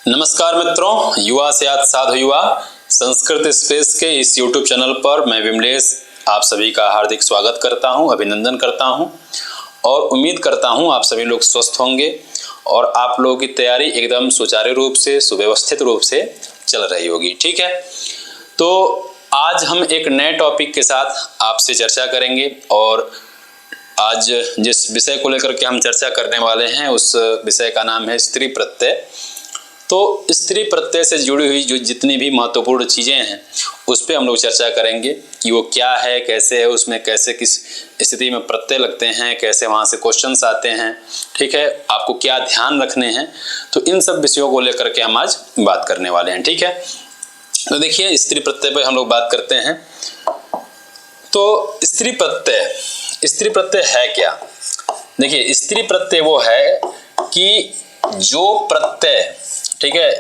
नमस्कार मित्रों, युवा से आज साधु युवा संस्कृत स्पेस के इस YouTube चैनल पर मैं विमलेश आप सभी का हार्दिक स्वागत करता हूं, अभिनंदन करता हूं और उम्मीद करता हूं आप सभी लोग स्वस्थ होंगे और आप लोगों की तैयारी एकदम सुचारू रूप से सुव्यवस्थित रूप से चल रही होगी। ठीक है, तो आज हम एक नए टॉपिक के साथ आपसे चर्चा करेंगे और आज जिस विषय को लेकर के हम चर्चा करने वाले हैं उस विषय का नाम है स्त्री प्रत्यय। तो स्त्री प्रत्यय से जुड़ी हुई जो जितनी भी महत्वपूर्ण चीज़ें हैं उस पर हम लोग चर्चा करेंगे कि वो क्या है, कैसे है, उसमें कैसे किस स्थिति में प्रत्यय लगते हैं, कैसे वहाँ से क्वेश्चंस आते हैं। ठीक है, आपको क्या ध्यान रखने हैं, तो इन सब विषयों को लेकर के हम आज बात करने वाले हैं। ठीक है, तो देखिए स्त्री प्रत्यय पर हम लोग बात करते हैं। तो स्त्री प्रत्यय है क्या? देखिए स्त्री प्रत्यय वो है कि जो प्रत्यय, ठीक है,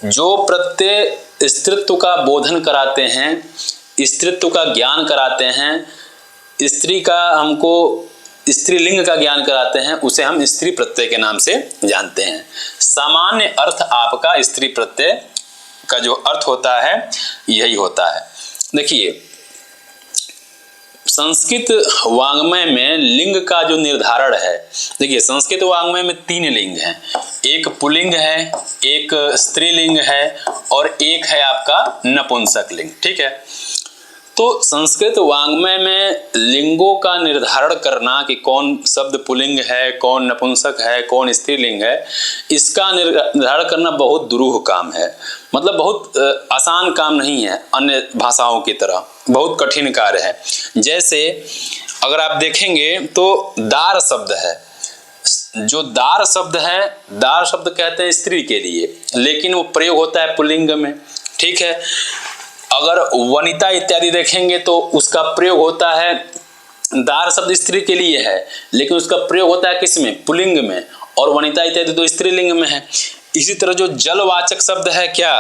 जो प्रत्यय स्त्रीत्व का बोधन कराते हैं, स्त्रीत्व का ज्ञान कराते हैं, स्त्री का हमको स्त्रीलिंग का ज्ञान कराते हैं, उसे हम स्त्री प्रत्यय के नाम से जानते हैं। सामान्य अर्थ आपका स्त्री प्रत्यय का जो अर्थ होता है यही होता है। देखिए संस्कृत वाङ्मय में लिंग का जो निर्धारण है, देखिए संस्कृत वाङ्मय में 3 लिंग हैं, एक पुल्लिंग है, एक स्त्रीलिंग है और एक है आपका नपुंसक लिंग। ठीक है, तो संस्कृत वाङ्मय में लिंगों का निर्धारण करना कि कौन शब्द पुल्लिंग है, कौन नपुंसक है, कौन स्त्रीलिंग है, इसका निर्धारण करना बहुत दुरूह काम है। मतलब बहुत आसान काम नहीं है, अन्य भाषाओं की तरह बहुत कठिन कार्य है। जैसे अगर आप देखेंगे तो दार शब्द है, जो दार शब्द है, दार शब्द कहते हैं स्त्री के लिए, लेकिन वो प्रयोग होता है पुल्लिंग में। ठीक है, अगर वनिता इत्यादि देखेंगे तो उसका प्रयोग होता है, दार शब्द स्त्री के लिए है लेकिन उसका प्रयोग होता है किसमें? पुल्लिंग में, और वनिता इत्यादि तो स्त्रीलिंग में है। इसी तरह जो जलवाचक शब्द है क्या,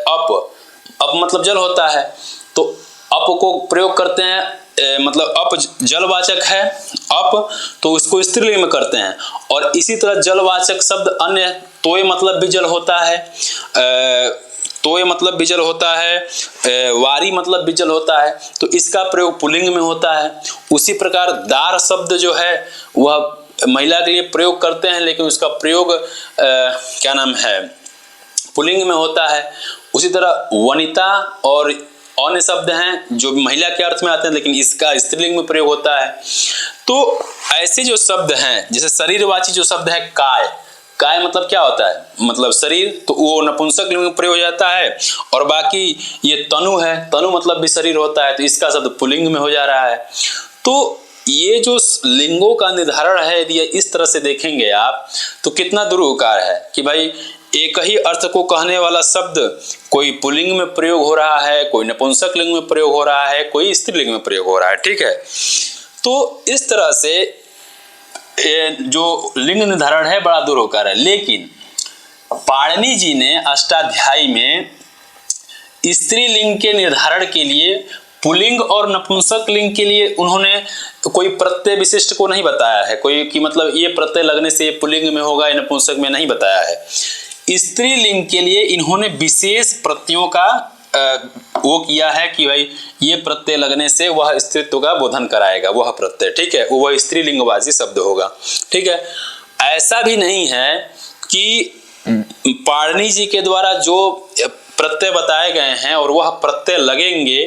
अप मतलब जल होता है, तो अप को प्रयोग करते हैं, मतलब अप जलवाचक है अप, तो उसको स्त्रीलिंग में करते हैं। और इसी तरह जलवाचक शब्द अन्य, तोय मतलब भी जल होता है, तोय मतलब भी जल होता है, वारी मतलब भी जल होता है, तो इसका प्रयोग पुल्लिंग में होता है। उसी प्रकार दार शब्द जो है वह महिला के लिए प्रयोग करते हैं लेकिन उसका प्रयोग क्या नाम है, पुल्लिंग में होता है। उसी तरह वनिता और अन्य शब्द हैं जो महिला के अर्थ में आते हैं लेकिन इसका स्त्रीलिंग में प्रयोग होता है। तो ऐसे जो शब्द हैं, जैसे शरीरवाची जो शब्द है काय, काय मतलब क्या होता है, मतलब शरीर, तो वो नपुंसक लिंग में प्रयोग हो जाता है। और बाकी ये तनु है, तनु मतलब भी शरीर होता है, तो इसका शब्द पुल्लिंग में हो जा रहा है। तो ये जो लिंगों का निर्धारण है, यदि इस तरह से देखेंगे आप तो कितना दुरूहकार है कि भाई एक ही अर्थ को कहने वाला शब्द कोई पुल्लिंग में प्रयोग हो रहा है, कोई नपुंसक लिंग में प्रयोग हो रहा है, कोई स्त्रीलिंग में प्रयोग हो रहा है। ठीक है, तो इस तरह से जो लिंग निर्धारण है बड़ा दुरूहकार है। लेकिन पाणिनि जी ने अष्टाध्यायी में स्त्रीलिंग के निर्धारण के लिए पुल्लिंग और नपुंसक लिंग के लिए उन्होंने कोई प्रत्यय विशिष्ट को नहीं बताया है, कोई कि मतलब ये प्रत्यय लगने से पुल्लिंग में होगा या नपुंसक में, नहीं बताया है। स्त्रीलिंग के लिए इन्होंने विशेष प्रत्ययों का वो किया है कि भाई ये प्रत्यय लगने से वह स्त्रीत्व का बोधन कराएगा, वह प्रत्यय, ठीक है, वह स्त्रीलिंगवाची शब्द होगा। ठीक है, ऐसा भी नहीं है कि पाणिनि जी के द्वारा जो प्रत्यय बताए गए हैं और वह प्रत्यय लगेंगे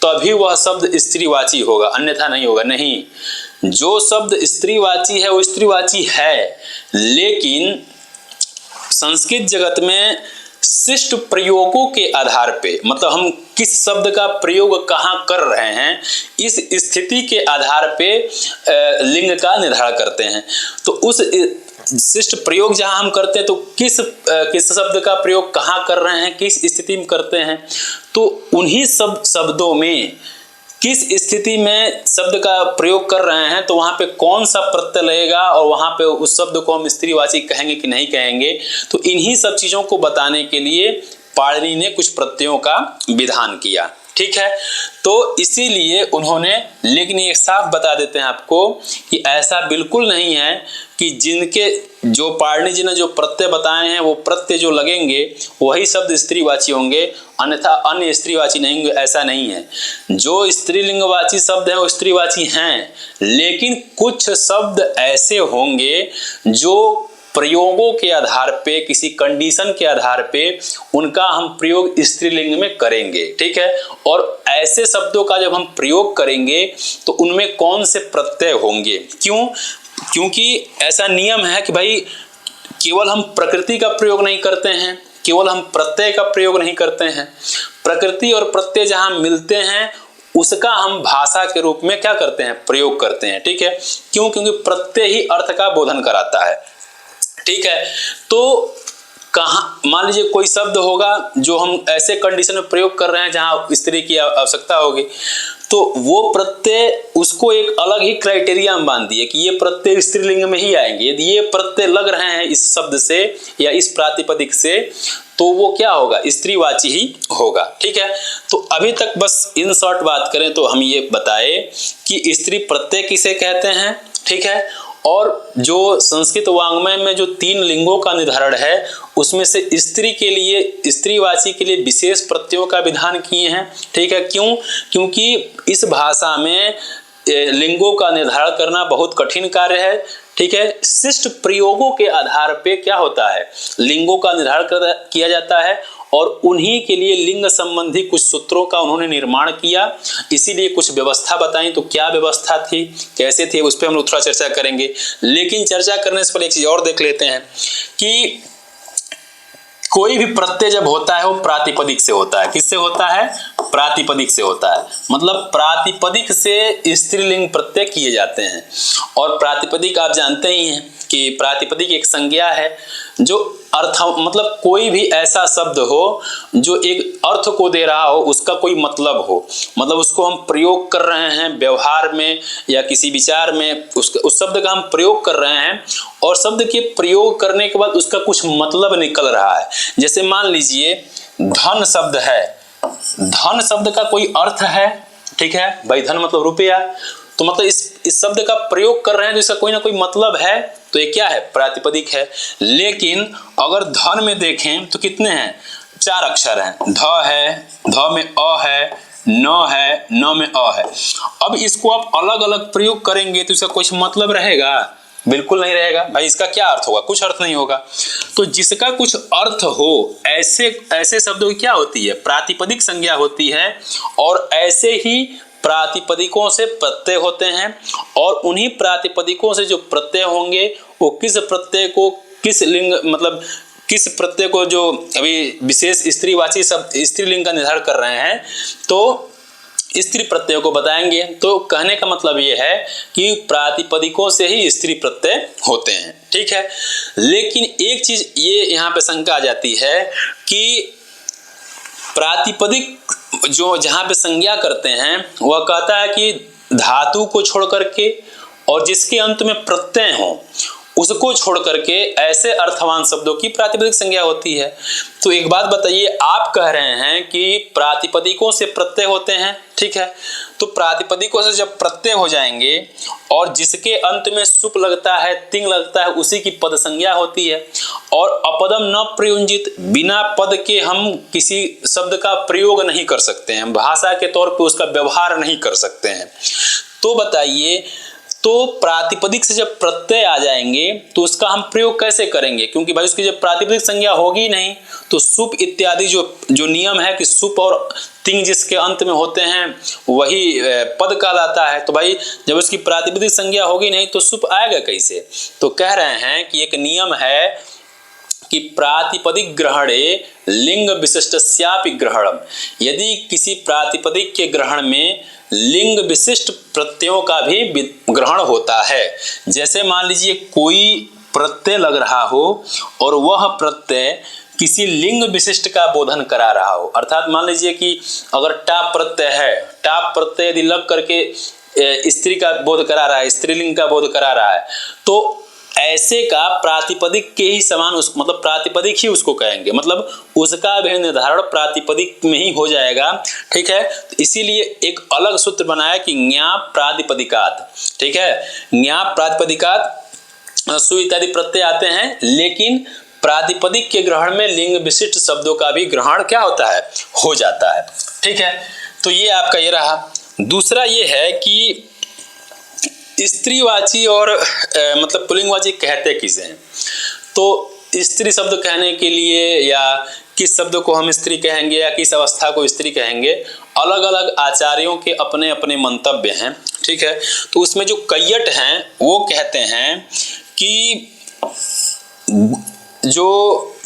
तभी वह शब्द स्त्रीवाची होगा, अन्यथा नहीं होगा। नहीं, जो शब्द स्त्रीवाची है वो स्त्रीवाची है, लेकिन संस्कृत जगत में शिष्ट प्रयोगों के आधार पे, मतलब हम किस शब्द का प्रयोग कहाँ कर रहे हैं, इस स्थिति के आधार पे लिंग का निर्धारण करते हैं। तो उस शिष्ट प्रयोग जहां हम करते हैं तो किस शब्द का प्रयोग कहाँ कर रहे हैं, किस स्थिति में करते हैं, तो उन्हीं सब शब्दों में किस स्थिति में शब्द का प्रयोग कर रहे हैं तो वहां पे कौन सा प्रत्यय लगेगा और वहां पे उस शब्द को हम स्त्रीवाची कहेंगे कि नहीं कहेंगे। तो इन्हीं सब चीजों को बताने के लिए पाणिनि ने कुछ प्रत्ययों का विधान किया। ठीक है। तो इसीलिए उन्होंने, लेकिन ये साफ बता देते हैं आपको कि ऐसा बिल्कुल नहीं है कि जिनके जो पाणिनि जी ने जो प्रत्यय बताए हैं वो प्रत्यय जो लगेंगे वही शब्द स्त्रीवाची होंगे, अन्यथा अन्य स्त्रीवाची नहीं होंगे, ऐसा नहीं है। जो स्त्रीलिंगवाची शब्द हैं वो स्त्रीवाची हैं, लेकिन कुछ शब्द ऐसे होंगे जो प्रयोगों के आधार पे, किसी कंडीशन के आधार पे उनका हम प्रयोग स्त्रीलिंग में करेंगे, ठीक है। और ऐसे शब्दों का जब हम प्रयोग करेंगे तो उनमें कौन से प्रत्यय होंगे, क्यों? क्योंकि ऐसा नियम है कि भाई केवल हम प्रकृति का प्रयोग नहीं करते हैं, केवल हम प्रत्यय का प्रयोग नहीं करते हैं, प्रकृति और प्रत्यय जहां मिलते हैं उसका हम भाषा के रूप में क्या करते हैं, प्रयोग करते हैं, ठीक है। क्यों? क्योंकि प्रत्यय ही अर्थ का बोधन कराता है, ठीक है। तो कहाँ, मान लीजिए कोई शब्द होगा जो हम ऐसे कंडीशन में प्रयोग कर रहे हैं जहां स्त्री की आवश्यकता होगी, तो वो प्रत्यय उसको एक अलग ही क्राइटेरिया में बांध दिए कि ये प्रत्यय स्त्रीलिंग में ही आएंगे। यदि ये प्रत्यय लग रहे हैं इस शब्द से या इस प्रातिपदिक से तो वो क्या होगा, स्त्रीवाची ही होगा, ठीक है। तो अभी तक बस इन शॉर्ट बात करें तो हम ये बताए कि स्त्री प्रत्यय किसे कहते हैं, ठीक है। और जो संस्कृत वाङ्मय में जो 3 लिंगों का निर्धारण है उसमें से स्त्री के लिए, स्त्रीवाची के लिए विशेष प्रत्ययों का विधान किए हैं, ठीक है। क्यों? क्योंकि इस भाषा में लिंगों का निर्धारण करना बहुत कठिन कार्य है, ठीक है। शिष्ट प्रयोगों के आधार पे क्या होता है, लिंगों का निर्धारण किया जाता है और उन्हीं के लिए लिंग संबंधी कुछ सूत्रों का उन्होंने निर्माण किया, इसीलिए कुछ व्यवस्था बताई। तो क्या व्यवस्था थी, कैसे थी, उस पर हम लोग थोड़ा चर्चा करेंगे। लेकिन चर्चा करने से पहले एक चीज और देख लेते हैं कि कोई भी प्रत्यय जब होता है वो प्रातिपदिक से होता है। किससे होता है? प्रातिपदिक से होता है। मतलब प्रातिपदिक से स्त्रीलिंग प्रत्यय किए जाते हैं। और प्रातिपदिक आप जानते ही हैं कि प्रातिपदिक एक संज्ञा है जो अर्थ, मतलब कोई भी ऐसा शब्द हो जो एक अर्थ को दे रहा हो, उसका कोई मतलब हो, मतलब उसको हम प्रयोग कर रहे हैं व्यवहार में या किसी विचार में, उस शब्द का हम प्रयोग कर रहे हैं और शब्द के प्रयोग करने के बाद उसका कुछ मतलब निकल रहा है। जैसे मान लीजिए धन शब्द है, धन शब्द का कोई अर्थ है, ठीक है भाई, धन मतलब रुपया, तो मतलब इस शब्द का प्रयोग कर रहे हैं तो इसका कोई ना कोई मतलब है, तो ये क्या है, प्रातिपदिक है। लेकिन अगर धन में देखें तो कितने हैं, 4 अक्षर हैं, ध है, ध में अ है, न है, न में अ है। अब इसको आप अलग अलग प्रयोग करेंगे तो इसका कुछ मतलब रहेगा? बिल्कुल नहीं रहेगा भाई। इसका क्या अर्थ होगा? कुछ अर्थ नहीं होगा। तो जिसका कुछ अर्थ हो ऐसे शब्दों की क्या होती है, प्रातिपदिक संज्ञा होती है। और ऐसे ही प्रातिपदिकों से प्रत्यय होते हैं और उन्हीं प्रातिपदिकों से जो प्रत्यय होंगे वो किस प्रत्यय को, किस लिंग, मतलब किस प्रत्यय को जो अभी विशेष स्त्रीवाची शब्द स्त्रीलिंग का निर्धारण कर रहे हैं तो स्त्री प्रत्यय को बताएंगे। तो कहने का मतलब ये है कि प्रातिपदिकों से ही स्त्री प्रत्यय होते हैं, ठीक है। लेकिन एक चीज ये यहाँ पे शंका आ जाती है कि प्रातिपदिक जो जहां पे संज्ञा करते हैं वह कहता है कि धातु को छोड़ करके और जिसके अंत में प्रत्यय हो उसको छोड़ करके ऐसे अर्थवान शब्दों की प्रातिपदिक संज्ञा होती है। तो एक बात बताइए, आप कह रहे हैं कि प्रातिपदिकों से प्रत्यय होते हैं, ठीक है। तो प्रातिपदिकों से जब प्रत्यय हो जाएंगे और जिसके अंत में सुप लगता है, तिंग लगता है, उसी की पद संज्ञा होती है। और अपदम न प्रयुंजित, बिना पद के हम किसी शब्द का प्रयोग नहीं कर सकते हैं, भाषा के तौर पे उसका व्यवहार नहीं कर सकते हैं। तो बताइए, तो प्रातिपदिक से जब प्रत्यय आ जाएंगे तो उसका हम प्रयोग कैसे करेंगे? क्योंकि भाई उसकी जब प्रातिपदिक संज्ञा होगी नहीं तो सुप इत्यादि जो नियम है कि सुप और तिंग जिसके अंत में होते हैं वही पद कहलाता है। तो भाई जब उसकी प्रातिपदिक संज्ञा होगी नहीं तो सुप आएगा कैसे? तो कह रहे हैं कि एक नियम है कि प्रातिपदिक ग्रहणे लिंग विशिष्टस्यापि ग्रहणम, यदि किसी प्रातिपदिक के ग्रहण में लिंग विशिष्ट प्रत्ययों का भी ग्रहण होता है। जैसे मान लीजिए कोई प्रत्यय लग रहा हो और वह प्रत्यय किसी लिंग विशिष्ट का बोधन करा रहा हो, अर्थात मान लीजिए कि अगर टाप प्रत्यय है, टाप प्रत्यय यदि लग करके स्त्री का बोध करा रहा है, स्त्रीलिंग का बोध करा रहा है, तो ऐसे का प्रातिपदिक के ही समान उस मतलब प्रातिपदिक ही उसको कहेंगे, मतलब उसका भी निर्धारण प्रातिपदिक में ही हो जाएगा। ठीक है, तो इसीलिए एक अलग सूत्र बनाया कि ज्ञाप प्रातिपदिकात। ठीक है, ज्ञाप प्रातिपदिकात सु इत्यादि प्रत्यय आते हैं, लेकिन प्रातिपदिक के ग्रहण में लिंग विशिष्ट शब्दों का भी ग्रहण क्या होता है, हो जाता है। ठीक है, तो ये आपका ये रहा। दूसरा ये है कि स्त्रीवाची और मतलब पुल्लिंगवाची कहते किसे हैं। तो स्त्री शब्द कहने के लिए या किस शब्द को हम स्त्री कहेंगे या किस अवस्था को स्त्री कहेंगे, अलग अलग आचार्यों के अपने अपने मंतव्य हैं। ठीक है, तो उसमें जो कैयट हैं वो कहते हैं कि जो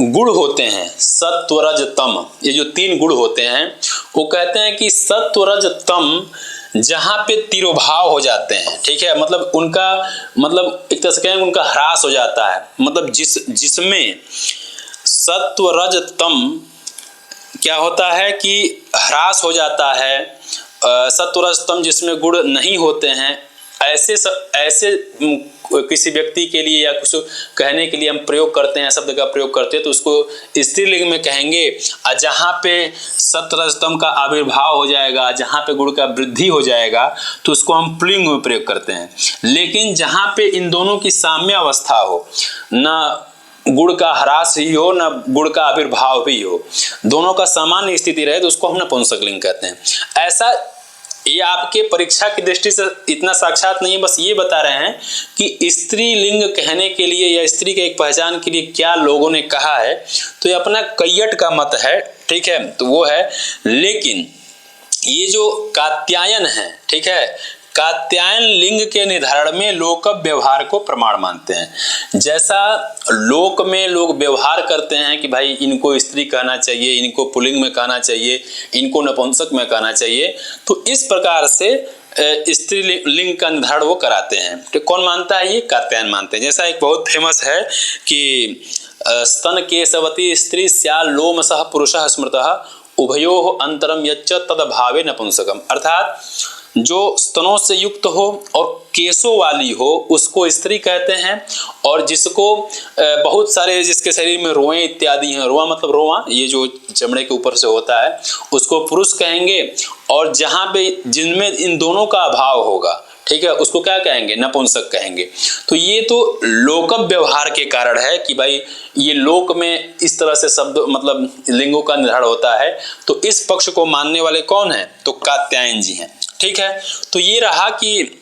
गुण होते हैं सत्व रज तम, ये जो 3 गुण होते हैं, वो कहते हैं कि सत्व रज तम जहां पे तिरोभाव हो जाते हैं, ठीक है, मतलब उनका मतलब एक तरह से कहें उनका ह्रास हो जाता है, मतलब जिसमें सत्व रज तम क्या होता है कि ह्रास हो जाता है, सत्व रज तम जिसमें गुण नहीं होते हैं, ऐसे किसी व्यक्ति के लिए या कुछ कहने के लिए हम प्रयोग करते हैं, शब्द का प्रयोग करते हैं, तो उसको स्त्रीलिंग में कहेंगे। और जहाँ पे सत्वरजतम का आविर्भाव हो जाएगा, जहाँ पे गुण का वृद्धि हो जाएगा, तो उसको हम पुल्लिंग में प्रयोग करते हैं। लेकिन जहाँ पे इन दोनों की साम्य अवस्था हो, न गुण का ह्रास ही हो न गुण का आविर्भाव भी हो, दोनों का सामान्य स्थिति रहे, तो उसको हम नपुंसकलिंग कहते हैं। ऐसा ये आपके परीक्षा की दृष्टि से इतना साक्षात नहीं है, बस ये बता रहे हैं कि स्त्रीलिंग कहने के लिए या स्त्री के एक पहचान के लिए क्या लोगों ने कहा है। तो ये अपना कैयट का मत है, ठीक है, तो वो है। लेकिन ये जो कात्यायन है, ठीक है, कात्यायन लिंग के निर्धारण में लोक व्यवहार को प्रमाण मानते हैं। जैसा लोक में लोग व्यवहार करते हैं कि भाई इनको स्त्री कहना चाहिए, इनको पुल्लिंग में कहना चाहिए, इनको नपुंसक में कहना चाहिए, तो इस प्रकार से स्त्रीलिंग का निर्धारण वो कराते हैं। तो कौन मानता है? ये कात्यायन मानते हैं। जैसा एक बहुत फेमस है कि स्तन केशवती स्त्री स्याल लोमसः पुरुषः स्मृतः उभयोः अंतरम यच्च तदभावे नपुंसकम, अर्थात जो स्तनों से युक्त हो और केसों वाली हो उसको स्त्री कहते हैं, और जिसको बहुत सारे जिसके शरीर में रोएं इत्यादि हैं, रोआ मतलब रोआ, ये जो चमड़े के ऊपर से होता है, उसको पुरुष कहेंगे। और जहाँ पे जिनमें इन दोनों का अभाव होगा, ठीक है, उसको क्या कहेंगे? नपुंसक कहेंगे। तो ये तो लोक व्यवहार के कारण है कि भाई ये लोक में इस तरह से शब्द मतलब लिंगों का निर्धारण होता है। तो इस पक्ष को मानने वाले कौन है? तो कात्यायन जी हैं। ठीक है, तो ये रहा कि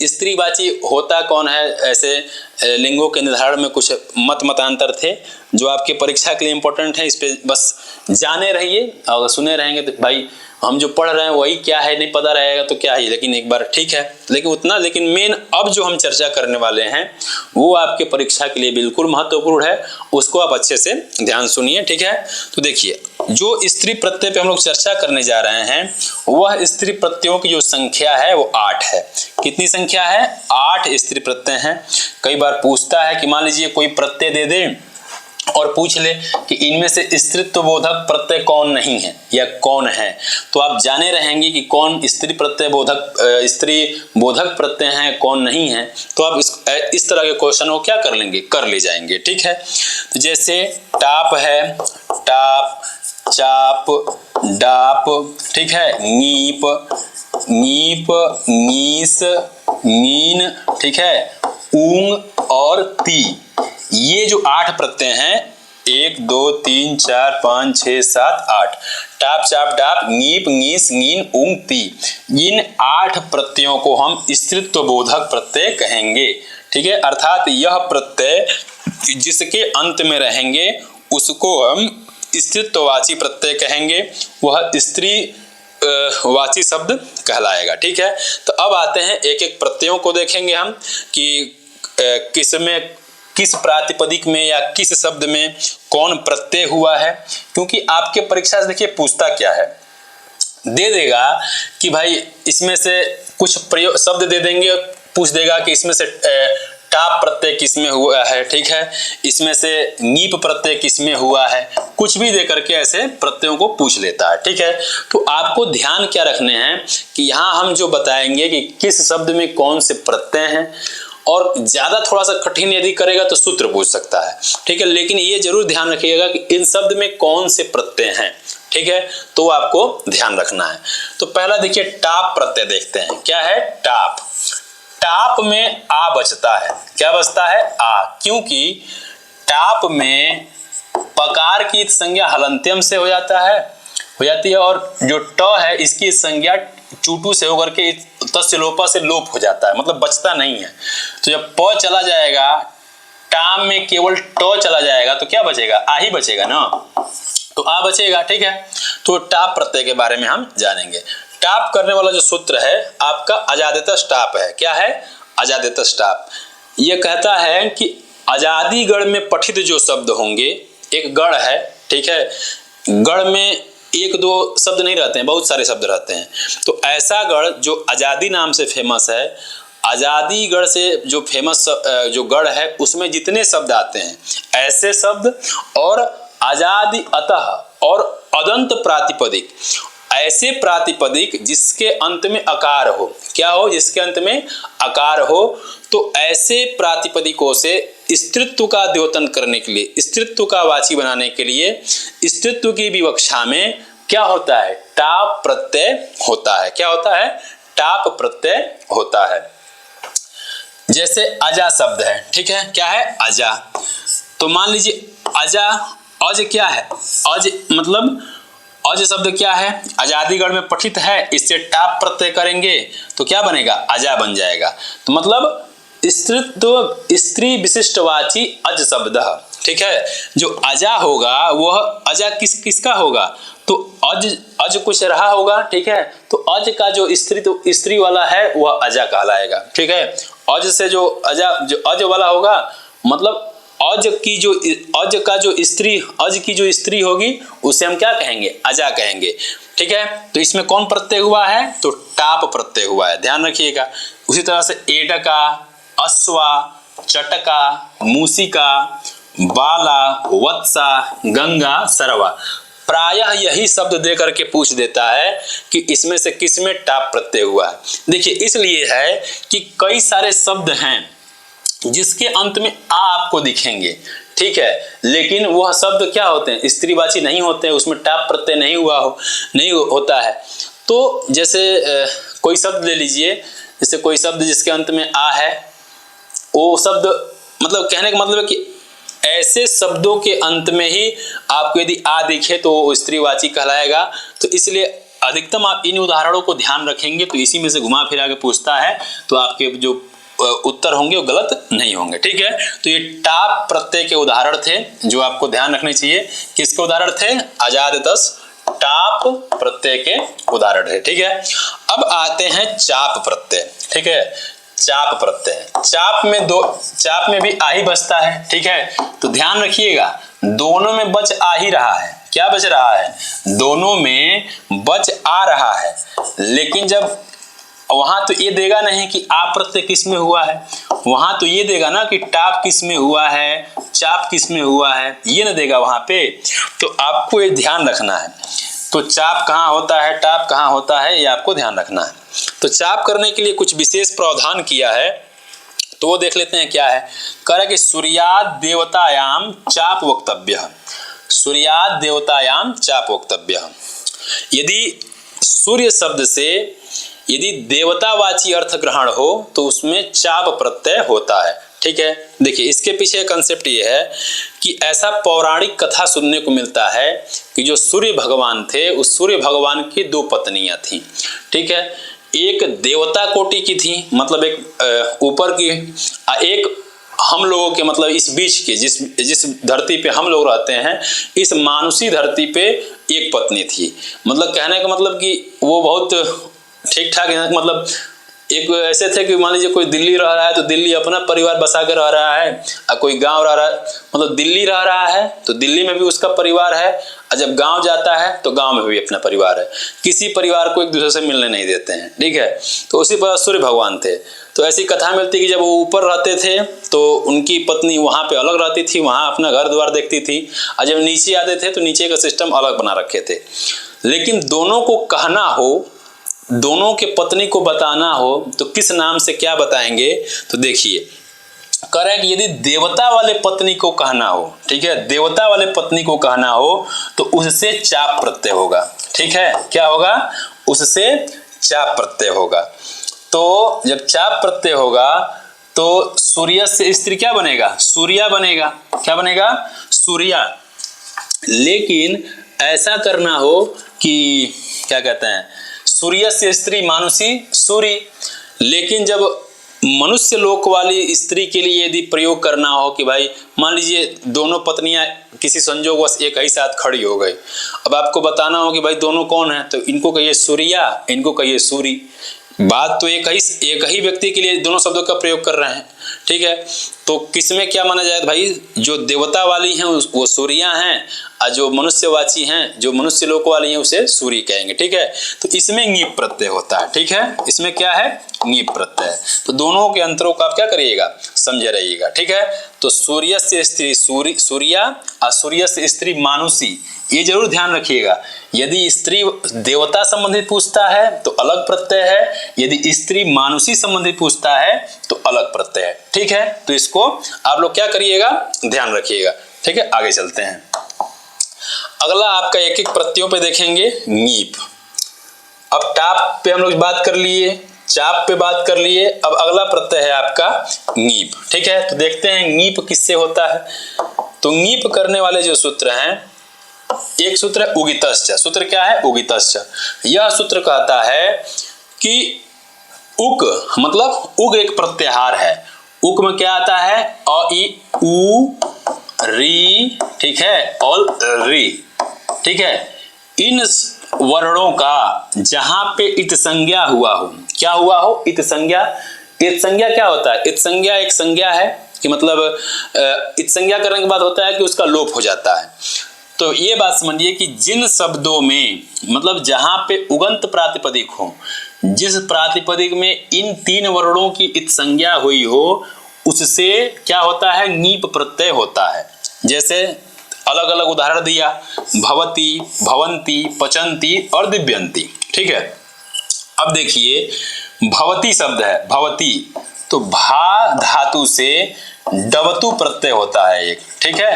स्त्रीवाची होता कौन है। ऐसे लिंगों के निर्धारण में कुछ मतांतर थे जो आपके परीक्षा के लिए इंपॉर्टेंट है। इस पे बस जाने रहिए, और सुने रहेंगे तो भाई हम जो पढ़ रहे हैं वही क्या है नहीं पता रहेगा तो क्या ही, लेकिन एक बार ठीक है, लेकिन उतना। लेकिन मेन अब जो हम चर्चा करने वाले हैं वो आपके परीक्षा के लिए बिल्कुल महत्वपूर्ण है, उसको आप अच्छे से ध्यान सुनिए। ठीक है, तो देखिए जो स्त्री प्रत्यय पे हम लोग चर्चा करने जा रहे हैं, वह स्त्री प्रत्ययों की जो संख्या है वो 8 है। कितनी संख्या है? 8 स्त्री प्रत्यय हैं। कई बार पूछता है कि मान लीजिए कोई प्रत्यय दे दे और पूछ ले कि इनमें से स्त्रीत्व बोधक प्रत्यय कौन नहीं है या कौन है, तो आप जाने रहेंगे कि कौन स्त्री प्रत्यय बोधक स्त्री बोधक प्रत्यय हैं, कौन नहीं है। तो आप इस तरह के क्वेश्चन को क्या कर लेंगे? कर ले जाएंगे। ठीक है, तो जैसे टाप है, टाप, चाप, डाप, ठीक है, नीप, नीप, नीस, नीन, ठीक है, ऊंग और ती, ये जो 8 प्रत्यय हैं, 1 2 3 4 5 6 7 8, टाप चाप डाप नीप नीस नीन ऊंग ती, इन 8 प्रत्ययों को हम स्त्रीत्व बोधक प्रत्यय कहेंगे। ठीक है, अर्थात यह प्रत्यय जिसके अंत में रहेंगे उसको हम स्त्रीत्ववाची प्रत्यय कहेंगे, वह स्त्री वाची शब्द कहलाएगा। ठीक है, तो अब आते हैं एक एक प्रत्ययों को देखेंगे हम कि किस प्रातिपदिक में या किस शब्द में कौन प्रत्यय हुआ है। क्योंकि आपके परीक्षा से देखिए पूछता क्या है, दे देगा कि भाई इसमें से कुछ प्रयोग शब्द दे देंगे, पूछ देगा कि इसमें से टाप प्रत्यय किसमें हुआ है, ठीक है, इसमें से नीप प्रत्यय किसमें हुआ है, कुछ भी दे करके ऐसे प्रत्ययों को पूछ लेता है। ठीक है, तो आपको ध्यान क्या रखने हैं कि यहाँ हम जो बताएंगे कि किस शब्द में कौन से प्रत्यय हैं और ज्यादा थोड़ा सा कठिन यदि करेगा तो सूत्र पूछ सकता है, ठीक है। लेकिन ये जरूर ध्यान रखिएगा कि इन शब्द में कौन से प्रत्यय हैं, ठीक है, तो आपको ध्यान रखना है। तो पहला देखिए टाप प्रत्यय देखते हैं, क्या है टाप। टाप में आ बचता है, क्या बचता है आ, क्योंकि टाप में पकार की संज्ञा हलंत्यम से हो जाती है और जो ट है इसकी संज्ञा चूटू से होकर के तस्य लोपा से लोप हो जाता है, मतलब बचता नहीं है। तो जब प चला जाएगा, टाम में केवल ट चला जाएगा तो क्या बचेगा, आ ही बचेगा ना, तो आ बचेगा, ठीक है। तो टाप प्रत्यय के बारे में हम जानेंगे। टाप करने वाला जो सूत्र है आपका अजादितस टाप है, क्या है अजादितस टाप। ये कहता है कि अजादि गण में पठित जो शब्द होंगे, एक गण है, ठीक है, गण में एक दो शब्द नहीं रहते हैं, बहुत सारे शब्द रहते हैं। तो ऐसा गण जो आजादी नाम से फेमस है, आजादी गढ़ से जो फेमस जो गढ़ है उसमें जितने शब्द आते हैं ऐसे शब्द, और आजादी अतः और अदंत प्रातिपदिक, ऐसे प्रातिपदिक जिसके अंत में अकार हो, क्या हो, जिसके अंत में अकार हो, तो ऐसे प्रातिपदिकों से स्त्रीत्व का द्योतन करने के लिए, स्त्रीत्व का वाची बनाने के लिए, स्त्रीत्व की विवक्षा में क्या होता है, टाप प्रत्यय होता है। क्या होता है, टाप प्रत्यय होता है। जैसे अजा शब्द है, ठीक है, क्या है अजा, तो मान लीजिए अजा, अज क्या है, अज मतलब अज शब्द क्या है, आजादीगढ़ में पठित है, इससे टाप प्रत्यय करेंगे तो क्या बनेगा, अजा बन जाएगा। तो मतलब स्त्रीत्व स्त्री विशिष्टवाची अज शब्द, ठीक है। जो अजा होगा वह अजा किसका होगा, तो अज कुछ रहा होगा, ठीक है, तो अज का जो स्त्री वाला है वह अजा कहलाएगा, ठीक है। अज से जो अज वाला होगा, मतलब अज की जो स्त्री होगी उसे हम क्या कहेंगे, अजा कहेंगे, ठीक है। तो इसमें कौन प्रत्यय हुआ है, तो टाप प्रत्यय हुआ है, ध्यान रखिएगा। उसी तरह से एडका, अश्वा, चटका, मूसिका, बाला, वत्सा, गंगा, सरवा, प्रायः यही शब्द दे करके पूछ देता है कि इसमें से किस में टाप प्रत्यय हुआ है। देखिए इसलिए है कि कई सारे शब्द हैं जिसके अंत में आ आपको दिखेंगे, ठीक है, लेकिन वह शब्द क्या होते हैं, स्त्रीवाची नहीं होते हैं, उसमें टाप प्रत्यय नहीं होता है। तो जैसे कोई शब्द ले लीजिए, जैसे कोई शब्द जिसके अंत में आ है, वो शब्द मतलब कहने का मतलब है कि ऐसे शब्दों के अंत में ही आपको यदि आ दिखे तो वो स्त्रीवाची कहलाएगा। तो इसलिए अधिकतम आप इन उदाहरणों को ध्यान रखेंगे तो इसी में से घुमा फिरा के पूछता है, तो आपके जो उत्तर होंगे वो गलत नहीं होंगे, ठीक है। तो ये टाप प्रत्यय के उदाहरण थे जो आपको ध्यान रखने चाहिए। किसके उदाहरण थे, अजादितस टाप प्रत्यय के उदाहरण है, ठीक है। अब आते हैं चाप प्रत्यय, ठीक है। चाप प्रत्यय, चाप में भी आ ही बचता है, ठीक है। तो ध्यान रखिएगा दोनों में बच आ ही रहा है, क्या बच रहा है, दोनों में बच आ रहा है, लेकिन जब वहां तो ये देगा नहीं कि आ प्रत्यय किस में हुआ है, वहां तो ये देगा ना कि टाप किस में हुआ है, चाप किस में हुआ है, ये ना देगा वहां पे। तो आपको ये ध्यान रखना है, तो चाप कहाँ होता है, टाप कहाँ होता है, ये आपको ध्यान रखना है। तो चाप करने के लिए कुछ विशेष प्रावधान किया है, तो वो देख लेते हैं क्या है। कह रहा है कि सूर्याद देवतायाम चाप वक्तव्य, सूर्याद देवतायाम चाप वक्तव्य। यदि सूर्य शब्द से यदि देवतावाची अर्थ ग्रहण हो तो उसमें चाप प्रत्यय होता है, ठीक है। देखिए इसके पीछे कंसेप्ट ये है कि ऐसा पौराणिक कथा सुनने को मिलता है कि जो सूर्य भगवान थे, उस सूर्य भगवान की दो पत्नियां थी, ठीक है। एक देवता कोटि की थी, मतलब एक ऊपर की, एक हम लोगों के मतलब इस बीच के जिस धरती पे हम लोग रहते हैं, इस मानुषी धरती पे एक पत्नी थी। मतलब कहने का मतलब कि वो बहुत ठीक ठाक, मतलब एक ऐसे थे कि मान लीजिए कोई दिल्ली रह रहा है तो दिल्ली अपना परिवार बसा के रह रहा है, और कोई गांव रह रहा है, मतलब दिल्ली रह रहा है तो दिल्ली में भी उसका परिवार है, और जब गांव जाता है तो गांव में भी अपना परिवार है। किसी परिवार को एक दूसरे से मिलने नहीं देते हैं, ठीक है। तो उसी पर सूर्य भगवान थे। तो ऐसी कथा मिलती कि जब वो ऊपर रहते थे तो उनकी पत्नी वहाँ पे अलग रहती थी, वहाँ अपना घर द्वार देखती थी, और जब नीचे आते थे तो नीचे का सिस्टम अलग बना रखे थे। लेकिन दोनों को कहना हो दोनों के पत्नी को बताना हो तो किस नाम से क्या बताएंगे, तो देखिए कह रहा है कि यदि देवता वाले पत्नी को कहना हो, ठीक है, देवता वाले पत्नी को कहना हो तो उससे चाप प्रत्यय होगा, ठीक है, क्या होगा, उससे चाप प्रत्यय होगा। तो जब चाप प्रत्यय होगा तो सूर्य से स्त्री क्या बनेगा, सूर्या बनेगा, क्या बनेगा, सूर्या। लेकिन ऐसा करना हो कि क्या कहते हैं, सूर्य से स्त्री मानुषी सूरी। लेकिन जब मनुष्य लोक वाली स्त्री के लिए यदि प्रयोग करना हो कि भाई मान लीजिए दोनों पत्नियां किसी संजोगवश एक ही साथ खड़ी हो गई, अब आपको बताना हो कि भाई दोनों कौन है, तो इनको कहिए सूर्या, इनको कहिए सूरी। बात तो एक ही व्यक्ति के लिए दोनों शब्दों का प्रयोग कर रहे हैं, ठीक है। तो किसमें क्या माना जाए भाई, जो देवता वाली हैं वो सूर्या हैं और जो मनुष्यवाची हैं, जो मनुष्य लोक वाली हैं उसे सूरी कहेंगे, ठीक है। तो इसमें ङीप प्रत्यय होता है, ठीक है, इसमें क्या है, ङीप प्रत्यय। तो दोनों के अंतरों को आप क्या करिएगा, समझे रहिएगा, ठीक है। तो सूर्य से स्त्री सूर्या और सूर्य से स्त्री मानुषी, ये जरूर ध्यान रखिएगा। यदि स्त्री देवता संबंधित पूछता है तो अलग प्रत्यय है, यदि स्त्री मानुषी संबंधित पूछता है तो अलग प्रत्यय है, ठीक है। तो इसको आप लोग क्या करिएगा, ध्यान रखिएगा, ठीक है। आगे चलते हैं, अगला आपका एक एक प्रत्ययों पे देखेंगे, ङीप। अब टाप पे हम लोग बात कर लिए, चाप पे बात कर लिए, अब अगला प्रत्यय है आपका ङीप, ठीक है। तो देखते हैं ङीप किससे होता है। तो ङीप करने वाले जो सूत्र हैं, एक सूत्र है उगितश्च। सूत्र क्या है, उगितश्च। यह सूत्र कहता है कि उक मतलब उग एक प्रत्याहार है। उक में क्या आता है, अ ई उ री, ठीक है, और री, ठीक है। इन वर्णों का जहां पे इत संज्ञा हुआ हो, क्या हुआ हो, इत संज्ञा। इत संज्ञा क्या होता है, इत संज्ञा एक संज्ञा है कि मतलब इत संज्ञा करने के बाद होता है कि उसका लोप हो जाता है। तो ये बात समझिए कि जिन शब्दों में मतलब जहां पे उगंत प्रातिपदिक हो, जिस प्रातिपदिक में इन तीन वर्णों की इत संज्ञा हुई हो, उससे क्या होता है, ङीप प्रत्यय होता है। जैसे अलग अलग उदाहरण दिया, भवती, भवंती, पचंती और दिव्यंती, ठीक है। अब देखिए भवती शब्द है, भवती, तो भा धातु से डवतु प्रत्यय होता है एक, ठीक है।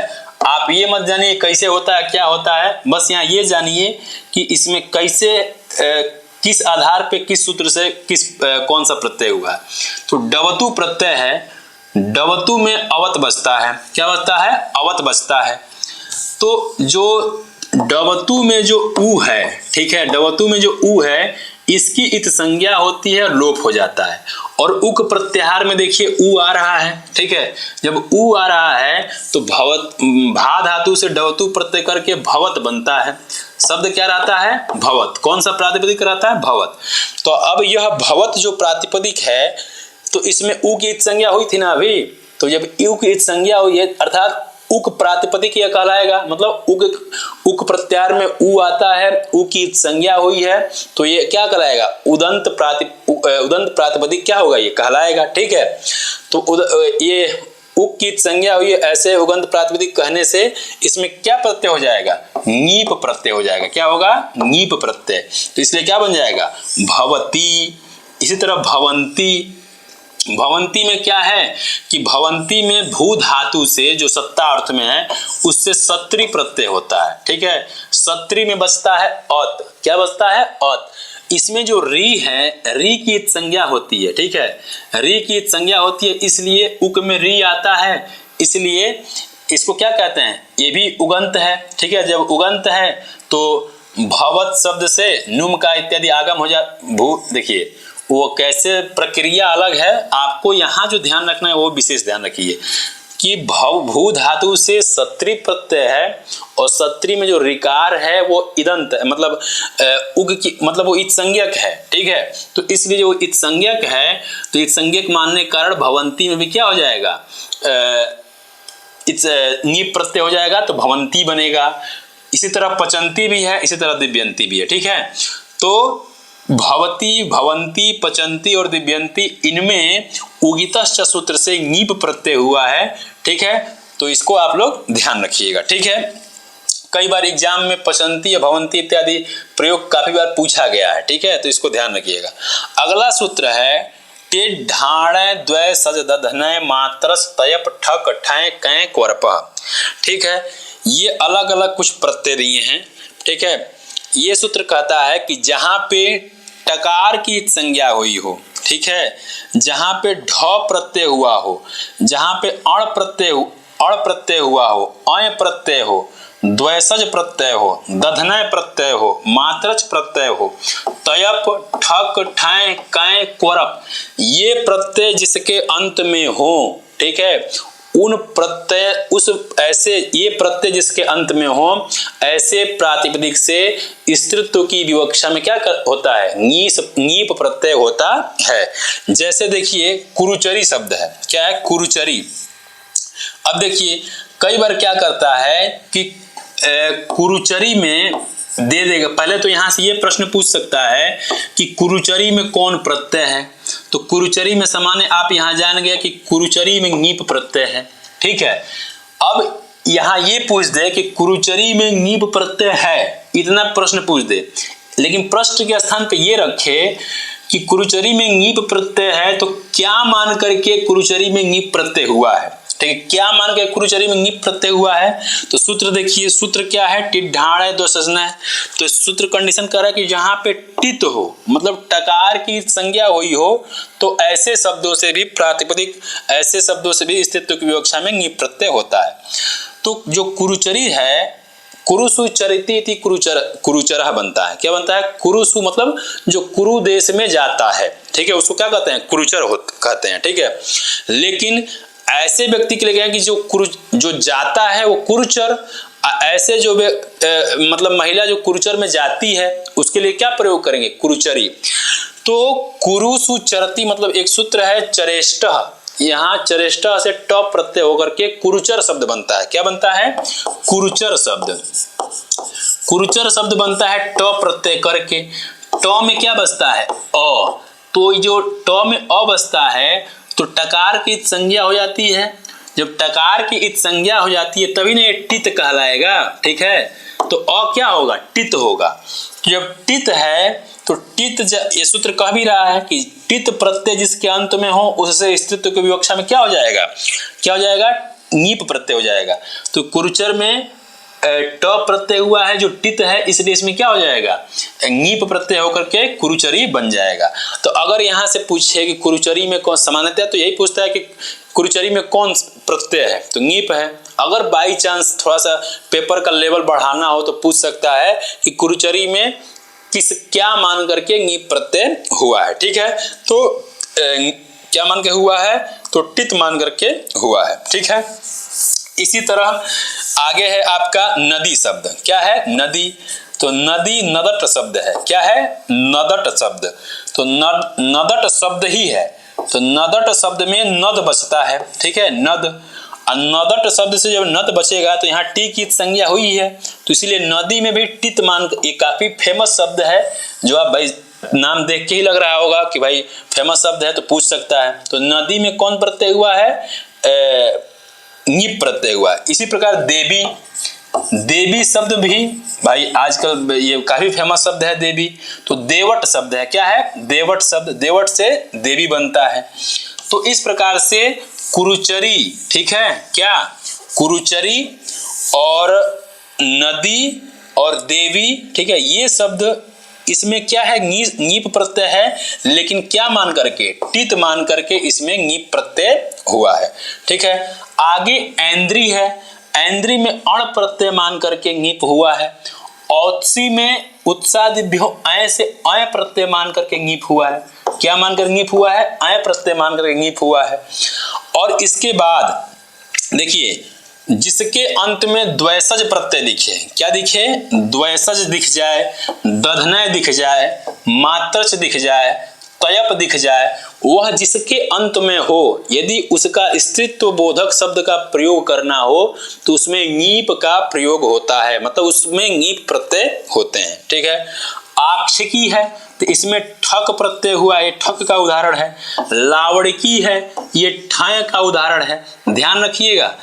आप ये मत जानिए कैसे होता है, क्या होता है, बस यहाँ ये जानिए कि इसमें कैसे किस आधार पे किस सूत्र से कौन सा प्रत्यय हुआ है। तो डवतु प्रत्यय है, डवतु में अवत बचता है, क्या बचता है, अवत बचता है। तो जो डवतु में जो उ है, ठीक है, डवतु में जो उ है इसकी इत संज्ञा होती है, लोप हो जाता है। और उक प्रत्याहार में देखिए उ आ रहा है, ठीक है। जब उ आ रहा है तो भवत, भा धातु से डवतु प्रत्यय करके भवत बनता है। शब्द क्या रहता है, भवत। कौन सा प्रातिपदिक रहता है, भवत। तो अब यह भवत जो प्रातिपदिक है, तो इसमें उ की इत संज्ञा हुई थी ना अभी। तो जब उ की इत संज्ञा हुई है अर्थात उक प्रातिपदिक यह कहलाएगा, मतलब उक प्रत्याहार में उ आता है, उ की संज्ञा हुई है, तो ये क्या कहलाएगा, उदंत प्रातिपदिक क्या होगा, ये कहलाएगा, ठीक है। तो ये उक की संज्ञा हुई है, ऐसे उगंत प्रातिपदिक कहने से इसमें क्या प्रत्यय हो जाएगा, ङीप प्रत्यय हो जाएगा। क्या होगा, ङीप प्रत्यय। तो इसलिए क्या बन जाएगा, भवती। इसी तरह भवंती, भवंती में क्या है कि भवंती में भू धातु से जो सत्ता अर्थ में है उससे सत्री प्रत्यय होता है, ठीक है। सत्री में बचता है अत, क्या बचता है, अत। इसमें जो री है, री की इत संज्ञा होती है, ठीक है, री की इत संज्ञा होती है, इसलिए उक में री आता है, इसलिए इसको क्या कहते हैं, ये भी उगंत है, ठीक है। जब उगंत है तो भवत शब्द से नुम का इत्यादि आगम हो जा, भू, देखिए वो कैसे प्रक्रिया अलग है, आपको यहाँ जो ध्यान रखना है वो विशेष ध्यान रखिए कि भू धातु से सत्री प्रत्यय है और सत्री में जो रिकार है वो इदंत है, मतलब उग की मतलब वो इत संज्ञक है, ठीक है। तो इसलिए जो इत संज्ञक है तो इत संज्ञक मानने के कारण भवंती में भी क्या हो जाएगा, ङीप प्रत्यय हो जाएगा, तो भवंती बनेगा। इसी तरह पचंती भी है, इसी तरह दिव्यंती भी है, ठीक है। तो भवती, भवंती, पचंती और दिव्यंती, इनमें उगितश्च सूत्र से ङीप प्रत्यय हुआ है, ठीक है। तो इसको आप लोग ध्यान रखिएगा, ठीक है। कई बार एग्जाम में पसंती या भवंती इत्यादि प्रयोग काफी बार पूछा गया है, ठीक है, तो इसको ध्यान रखिएगा। अगला सूत्र है टिड ढाणे द्वय सज दधनय मात्रस तयप ठक ठय कै क्वर्प। ठीक है, ये अलग अलग कुछ प्रत्यय दिए हैं, ठीक है। ये सूत्र कहता है कि जहां पे टकार की संज्ञा हुई हो, ठीक है, जहां पे ढ प्रत्यय हुआ हो, जहां पे अण प्रत्यय हुआ हो, अय प्रत्यय हो, द्वैसज प्रत्यय हो, दधनय प्रत्यय हो, मात्रच प्रत्यय हो, तयप ठक ठय कै क्वर्प, ये प्रत्यय जिसके अंत में हो, ठीक है, उन प्रत्यय ये प्रत्यय जिसके अंत में हो ऐसे प्रातिपदिक से स्त्रीत्व की विवक्षा में क्या होता है, ङीप प्रत्यय होता है। जैसे देखिए कुरुचरी शब्द है, क्या है, कुरुचरी। अब देखिए कई बार क्या करता है कि कुरुचरी में दे देगा, पहले तो यहां से ये प्रश्न पूछ सकता है कि कुरुचरी में कौन प्रत्यय है, तो कुरुचरी में सामान्य आप यहां जान गए कि कुरुचरी में ङीप प्रत्यय है, ठीक है। अब यहां ये पूछ दे कि कुरुचरी में ङीप प्रत्यय है, इतना प्रश्न पूछ दे, लेकिन प्रश्न के स्थान पे ये रखे कि कुरुचरी में ङीप प्रत्यय है, तो क्या मान करके कुरुचरी में ङीप प्रत्यय हुआ है, ठीक है, क्या मान के कुरुचरी में ङीप प्रत्यय हुआ है। तो सूत्र देखिए, सूत्र क्या है, टिट ढाणे द्वय सजना है, तो सूत्र कंडीशन कर रहा है कि जहां पे टित हो, मतलब टकार की संज्ञा हुई हो, तो ऐसे शब्दों से भी प्रातिपदिक, ऐसे शब्दों से भी स्त्रीत्व की विवक्षा में ङीप प्रत्यय होता है। तो जो कुरुचरी है, कुरुसु चरिति इति कुरुचरः बनता है, क्या बनता है, कुरुसु मतलब जो कुरु देश में जाता है, ठीक है, उसको क्या कहते हैं, कुरुचर कहते हैं, ठीक है। लेकिन ऐसे व्यक्ति के लिए क्या है कि जो जाता है वो कुरुचर, ऐसे जो मतलब महिला जो कुरुचर में जाती है उसके लिए क्या प्रयोग करेंगे, कुरुचरी। तो कुरुसु चरति मतलब एक सूत्र है चरेष्ट, यहाँ चरेष्ट से ट प्रत्यय होकर के कुरुचर शब्द बनता है, क्या बनता है, कुरुचर शब्द। कुरुचर शब्द बनता है ट प्रत्यय करके, ट में क्या बचता है, अ, तो जो ट में अ बचता है तो टकार की संज्ञा हो जाती है, जब टकार की इत संज्ञा हो जाती है तभी ना ये टित कहलाएगा, ठीक है। तो अ क्या होगा, टित होगा। जब टित है तो टित, ये सूत्र कह भी रहा है कि टित प्रत्यय जिसके अंत में हो उससे स्त्रीत्व की विवक्षा में क्या हो जाएगा, क्या हो जाएगा, ङीप प्रत्यय हो जाएगा। तो कुरुचर में ट प्रत्यय हुआ है जो टित है, इसलिए इसमें क्या हो जाएगा, ङीप प्रत्यय होकर के कुरुचरी बन जाएगा। तो अगर यहां से पूछे कि कुरुचरी में कौन, सामान्यतः तो यही पूछता है कि कुरुचरी में कौन प्रत्यय है, तो ङीप है। अगर बाई चांस थोड़ा सा पेपर का लेवल बढ़ाना हो तो पूछ सकता है कि कुरुचरी में क्या मान करके ङीप प्रत्यय हुआ है, ठीक है। तो क्या मान के हुआ है, तो टित मान करके हुआ है, ठीक है। इसी तरह आगे है आपका नदी शब्द, क्या है, नदी। तो नदी नदट शब्द है, क्या है, नदट शब्द। तो नदट शब्द ही है, तो नदट शब्द में नद बचता है, ठीक है, नद। नदट शब्द से जब नद बचेगा तो यहाँ टी की संज्ञा हुई है, तो इसीलिए नदी में भी टित मान, ये काफी फेमस शब्द है, जो आप भाई नाम देख के ही लग रहा होगा कि भाई फेमस शब्द है तो पूछ सकता है। तो नदी में कौन प्रत्यय हुआ है, ङीप प्रत्यय हुआ। इसी प्रकार देवी, देवी शब्द भी भाई आजकल ये काफी फेमस शब्द है देवी। तो देवट शब्द है, क्या है, देवट शब्द, देवट से देवी बनता है। तो इस प्रकार से कुरुचरी, ठीक है, क्या, कुरुचरी और नदी और देवी, ठीक है, ये शब्द इसमें क्या है, ङीप प्रत्यय है, लेकिन क्या मान करके, टित मान करके इसमें ङीप प्रत्यय हुआ है, ठीक है। आगे ऐन्द्री है, ऐन्द्री में अण प्रत्यय मान करके ङीप हुआ है। औत्सी में उत्सादिभ्यो अय से अय प्रत्यय मान करके ङीप हुआ है, क्या मान कर ङीप हुआ है, अय प्रत्यय मान करके ङीप हुआ है। और इसके बाद देखिए जिसके अंत में द्वैसज प्रत्यय दिखे, क्या दिखे, द्वैसज दिख जाए, दधनय दिख जाए, मात्रच दिख जाए, तयप दिख जाए, वह जिसके अंत में हो, यदि उसका स्त्रीत्व बोधक शब्द का प्रयोग करना हो तो उसमें ङीप का प्रयोग होता है, मतलब उसमें ङीप प्रत्यय होते हैं, ठीक है। आक्षिकी है तो इसमें ठक प्रत्यय हुआ, ये ठक का उदाहरण है। लावड़की है, ये ठाय का उदाहरण है। ध्यान रखिएगा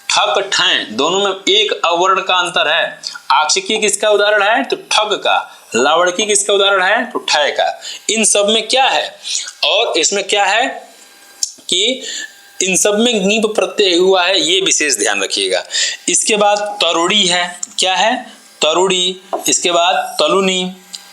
ठक ठै दोनों में एक अवर्ण का अंतर है। आक्षिकी किसका उदाहरण है? तो ठग का। लावड़की किसका उदाहरण है? तो ठय का। इन सब में क्या है, और इसमें क्या है कि इन सब में नीप प्रत्यय हुआ है, ये विशेष ध्यान रखिएगा। इसके बाद तरुड़ी है, क्या है? तरुड़ी। इसके बाद तलुनी,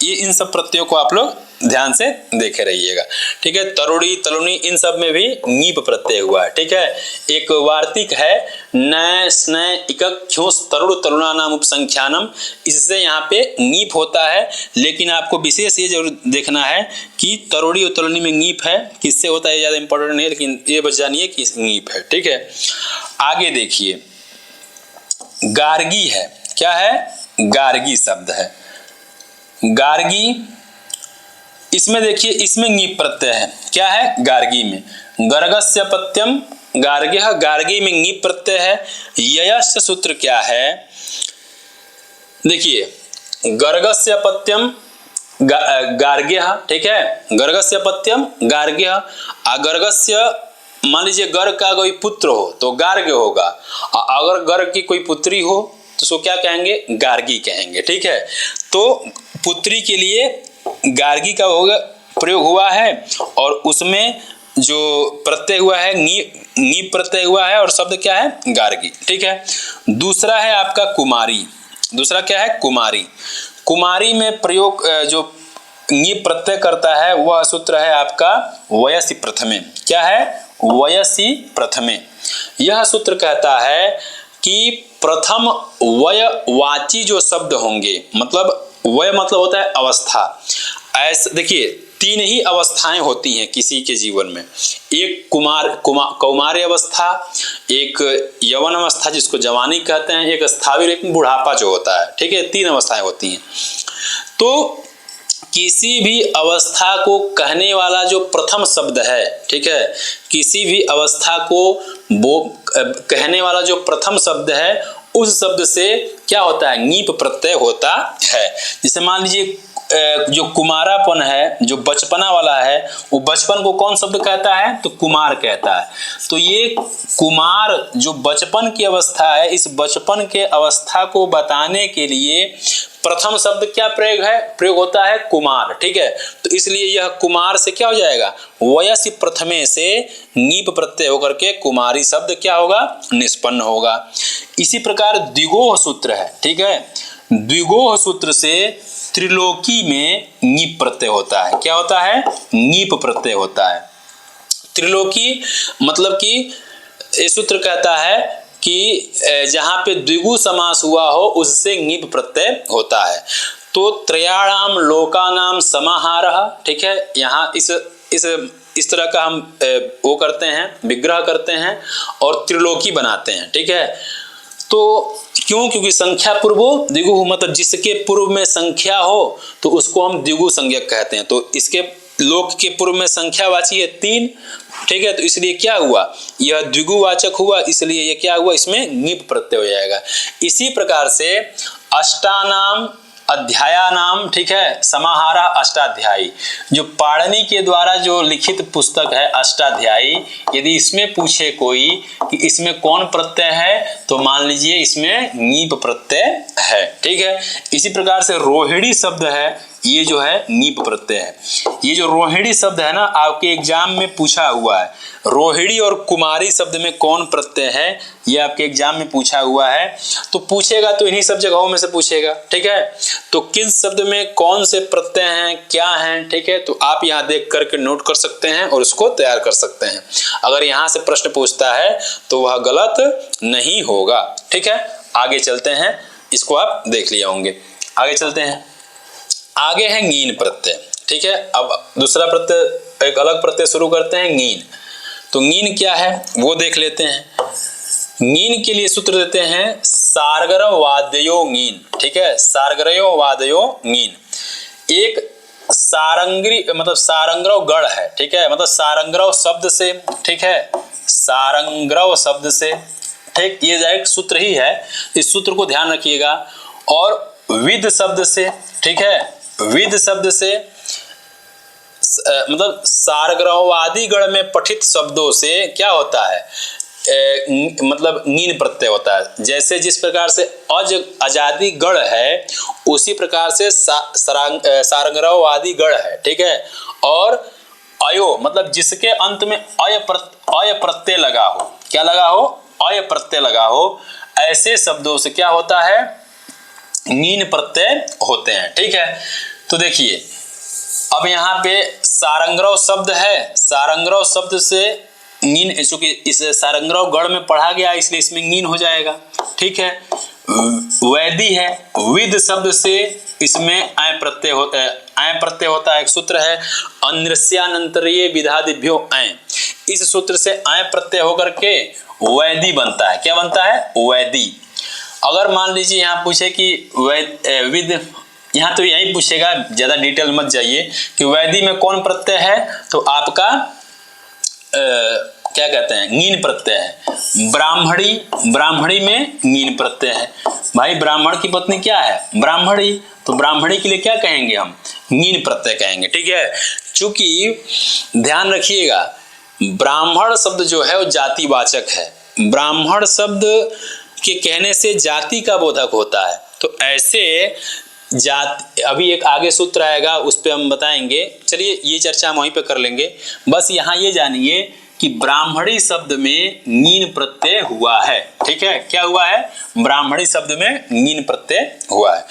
ये इन सब प्रत्ययों को आप लोग ध्यान से देखे रहिएगा, ठीक है। तरुड़ी, तलुनी, इन सब में भी नीप प्रत्यय हुआ है, ठीक है। एक वार्तिक है, नय स्नय इकक ख्योस तरुड़ तरुणा नाम उपसंख्यानम, इससे यहाँ पे नीप होता है। लेकिन आपको विशेष ये जरूर देखना है कि तरुड़ी और तलुनी में नीप है, किससे होता है ज्यादा इंपॉर्टेंट नहीं है, लेकिन ये बस जानिए कि नीप है, ठीक है। आगे देखिए, गार्गी है, क्या है? गार्गी शब्द है। गार्गी, इसमें देखिए, इसमें ङीप प्रत्यय है, क्या है? गार्गी में। गर्गस्य पत्यम गार्ग्यः, गार्गी में ङीप प्रत्यय है। ययस्य सूत्र क्या है? देखिए, गर्गस्य पत्यम गार्ग्यः, ठीक है। गर्गस्य पत्यम गार्ग्यः। गर्गस्य, मान लीजिए गर्ग का कोई पुत्र हो तो गार्ग्य होगा, अगर गर्ग की कोई पुत्री हो तो उसको क्या कहेंगे? गार्गी कहेंगे, ठीक है। तो पुत्री के लिए गार्गी का होगा प्रयोग हुआ है, और उसमें जो प्रत्यय हुआ है नी प्रत्यय हुआ है, और शब्द क्या है? गार्गी, ठीक है। दूसरा है आपका कुमारी। दूसरा क्या है? कुमारी। कुमारी में प्रयोग जो नी प्रत्यय करता है वह सूत्र है आपका वयसि प्रथमे, क्या है? वयसि प्रथमे। यह सूत्र कहता है कि प्रथम वयवाची जो शब्द होंगे, मतलब वय मतलब होता है अवस्था। ऐसे देखिए, तीन ही अवस्थाएं होती हैं किसी के जीवन में, एक कौमार्य अवस्था, एक यौवन अवस्था जिसको जवानी कहते हैं, एक स्थावर, एक बुढ़ापा जो होता है, ठीक है। तीन अवस्थाएं होती हैं। तो किसी भी अवस्था को कहने वाला जो प्रथम शब्द है, ठीक है, किसी भी अवस्था को वो कहने वाला जो प्रथम शब्द है, उस शब्द से क्या होता है? ङीप प्रत्यय होता है। जैसे मान लीजिए जो कुमारापन है, जो बचपना वाला है, वो बचपन को कौन शब्द कहता है? तो कुमार कहता है। तो ये कुमार जो बचपन की अवस्था है, इस बचपन के अवस्था को बताने के लिए प्रथम शब्द क्या प्रयोग होता है? कुमार, ठीक है। तो इसलिए यह कुमार से क्या हो जाएगा? वयसि प्रथमे से ङीप प्रत्यय होकर के कुमारी शब्द क्या होगा? निष्पन्न होगा। इसी प्रकार द्विगोह सूत्र है, ठीक है। द्विगोह सूत्र से त्रिलोकी में ङीप प्रत्यय होता है, क्या होता है? ङीप प्रत्यय होता है। त्रिलोकी मतलब कि ये सूत्र कहता है कि जहां पे द्विगु समास हुआ हो उससे ङीप प्रत्यय होता है। तो त्रयाणाम लोकानाम समाहारः, ठीक है। यहाँ इस तरह का हम वो करते हैं, विग्रह करते हैं और त्रिलोकी बनाते हैं, ठीक है। तो क्योंकि संख्या पूर्वो द्विगु, मतलब जिसके पूर्व में संख्या हो तो उसको हम द्विगु संज्ञक कहते हैं। तो इसके लोक के पूर्व में संख्यावाची है 3, ठीक है। तो इसलिए क्या हुआ? यह द्विगुवाचक हुआ, इसलिए ये क्या हुआ? इसमें ङीप प्रत्यय हो जाएगा। इसी प्रकार से अष्टानाम अध्यायानाम, ठीक है, समाहारा अष्टाध्यायी, जो पाणिनि के द्वारा जो लिखित पुस्तक है अष्टाध्यायी, यदि इसमें पूछे कोई कि इसमें कौन प्रत्यय है, तो मान लीजिए इसमें ङीप प्रत्यय है, ठीक है। इसी प्रकार से रोहिणी शब्द है, ये जो है ङीप प्रत्यय है। ये जो रोहिणी शब्द है ना, आपके एग्जाम में पूछा हुआ है, रोहिणी और कुमारी शब्द में कौन प्रत्यय है, ये आपके एग्जाम में पूछा हुआ है। तो पूछेगा तो इन्हीं सब जगहों में से पूछेगा, ठीक है। तो किस शब्द में कौन से प्रत्यय हैं, क्या हैं, ठीक है। तो आप यहाँ देख करके नोट कर सकते हैं और उसको तैयार कर सकते हैं। अगर यहाँ से प्रश्न पूछता है तो वह गलत नहीं होगा, ठीक है। आगे चलते हैं, इसको आप देख लिए होंगे। आगे चलते हैं, आगे है ङीन प्रत्यय, ठीक है। अब दूसरा प्रत्यय, एक अलग प्रत्यय शुरू करते हैं, ङीन। तो ङीन क्या है वो देख लेते हैं। ङीन के लिए सूत्र देते हैं सारगरव वादयो ङीन, ठीक है। सारगरयो वादयो ङीन। एक सारंगी मतलब सारंग्रव गढ़ है, ठीक है, मतलब सारंग्रव शब्द से, ठीक है, सारंग्रव शब्द से, ठीक, ये एक सूत्र ही है, इस सूत्र को ध्यान रखिएगा। और विद शब्द से, ठीक है, विद शब्द से मतलब सारग्रहवादी गण में पठित शब्दों से क्या होता है? मतलब ङीन प्रत्यय होता है। जैसे जिस प्रकार से अज आजादी गढ़ है, उसी प्रकार से सारंगराव आदि गढ़ है, ठीक है। और अयो मतलब जिसके अंत में अय प्रत्यय लगा हो, क्या लगा हो, अय प्रत्यय लगा हो, ऐसे शब्दों से क्या होता है, ङीन प्रत्यय होते हैं, ठीक है। तो देखिए अब यहाँ पे सारंगराव शब्द है, सारंगराव शब्द से ङीन, चूंकि इस सारंगराव गढ़ में पढ़ा गया इसलिए इसमें ङीन हो जाएगा, ठीक है। वैदी है, विद शब्द से इसमें अय प्रत्यय होता है, अय प्रत्यय होता है, एक सूत्र है अनृस्यानंतरीय विधादिभ्यो अय, इस सूत्र से अय प्रत्यय होकर के वैदी बनता है, क्या बनता है, वैदी। अगर मान लीजिए यहाँ पूछे कि विद, यहाँ तो यही पूछेगा, ज्यादा डिटेल मत जाइए कि वैदी में कौन प्रत्यय है, तो आपका क्या कहते हैं, ङीन प्रत्यय है। ब्राह्मणी, ब्राह्मणी में ङीन प्रत्यय है। भाई ब्राह्मण की पत्नी क्या है, ब्राह्मणी, तो ब्राह्मणी के लिए क्या कहेंगे हम, ङीन प्रत्यय कहेंगे, ठीक है। चूंकि ध्यान रखिएगा ब्राह्मण शब्द जो है वो जातिवाचक है, ब्राह्मण शब्द के कहने से जाति का बोधक होता है। तो ऐसे जाति, अभी एक आगे सूत्र आएगा उस पे हम बताएंगे, चलिए ये चर्चा हम वहीं पे कर लेंगे। बस यहाँ ये जानिए कि ब्राह्मणी शब्द में ङीन प्रत्यय हुआ है, ठीक है, क्या हुआ है, ब्राह्मणी शब्द में ङीन प्रत्यय हुआ है।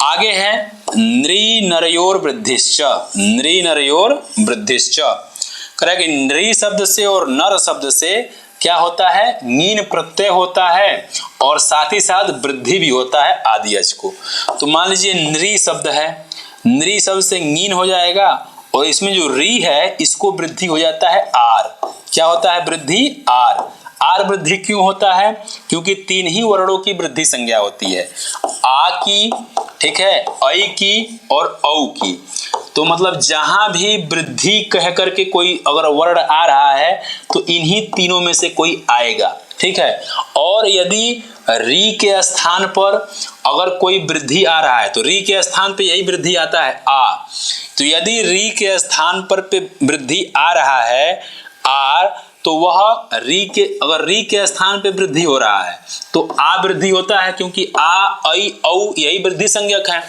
आगे है नृ नरयोर वृद्धिश्च, नृ नरयोर वृद्धिश्च, करेक्ट। नृ शब्द से और नर शब्द से क्या होता है, ङीन प्रत्यय होता है और साथ ही साथ वृद्धि भी होता है आदि अच को। तो मान लीजिए नृ शब्द है, नृ शब्द से ङीन हो जाएगा और इसमें जो री है इसको वृद्धि हो जाता है आर, क्या होता है, वृद्धि आर। आर वृद्धि क्यों होता है, क्योंकि तीन ही वर्णों की वृद्धि संज्ञा होती है, आ की, ठीक है, ऐ की और औ की। तो मतलब जहां भी वृद्धि कह करके कोई अगर वर्ण आ रहा है तो इन्हीं तीनों में से कोई आएगा, ठीक है। और यदि री के स्थान पर अगर कोई वृद्धि आ रहा है तो री के स्थान पे यही वृद्धि आता है आ, तो यदि री के स्थान पर पे वृद्धि आ रहा है आर, तो वह री के, अगर री के स्थान पे वृद्धि हो रहा है तो आ वृद्धि होता है, क्योंकि आ ऐ औ यही वृद्धि संज्ञक है।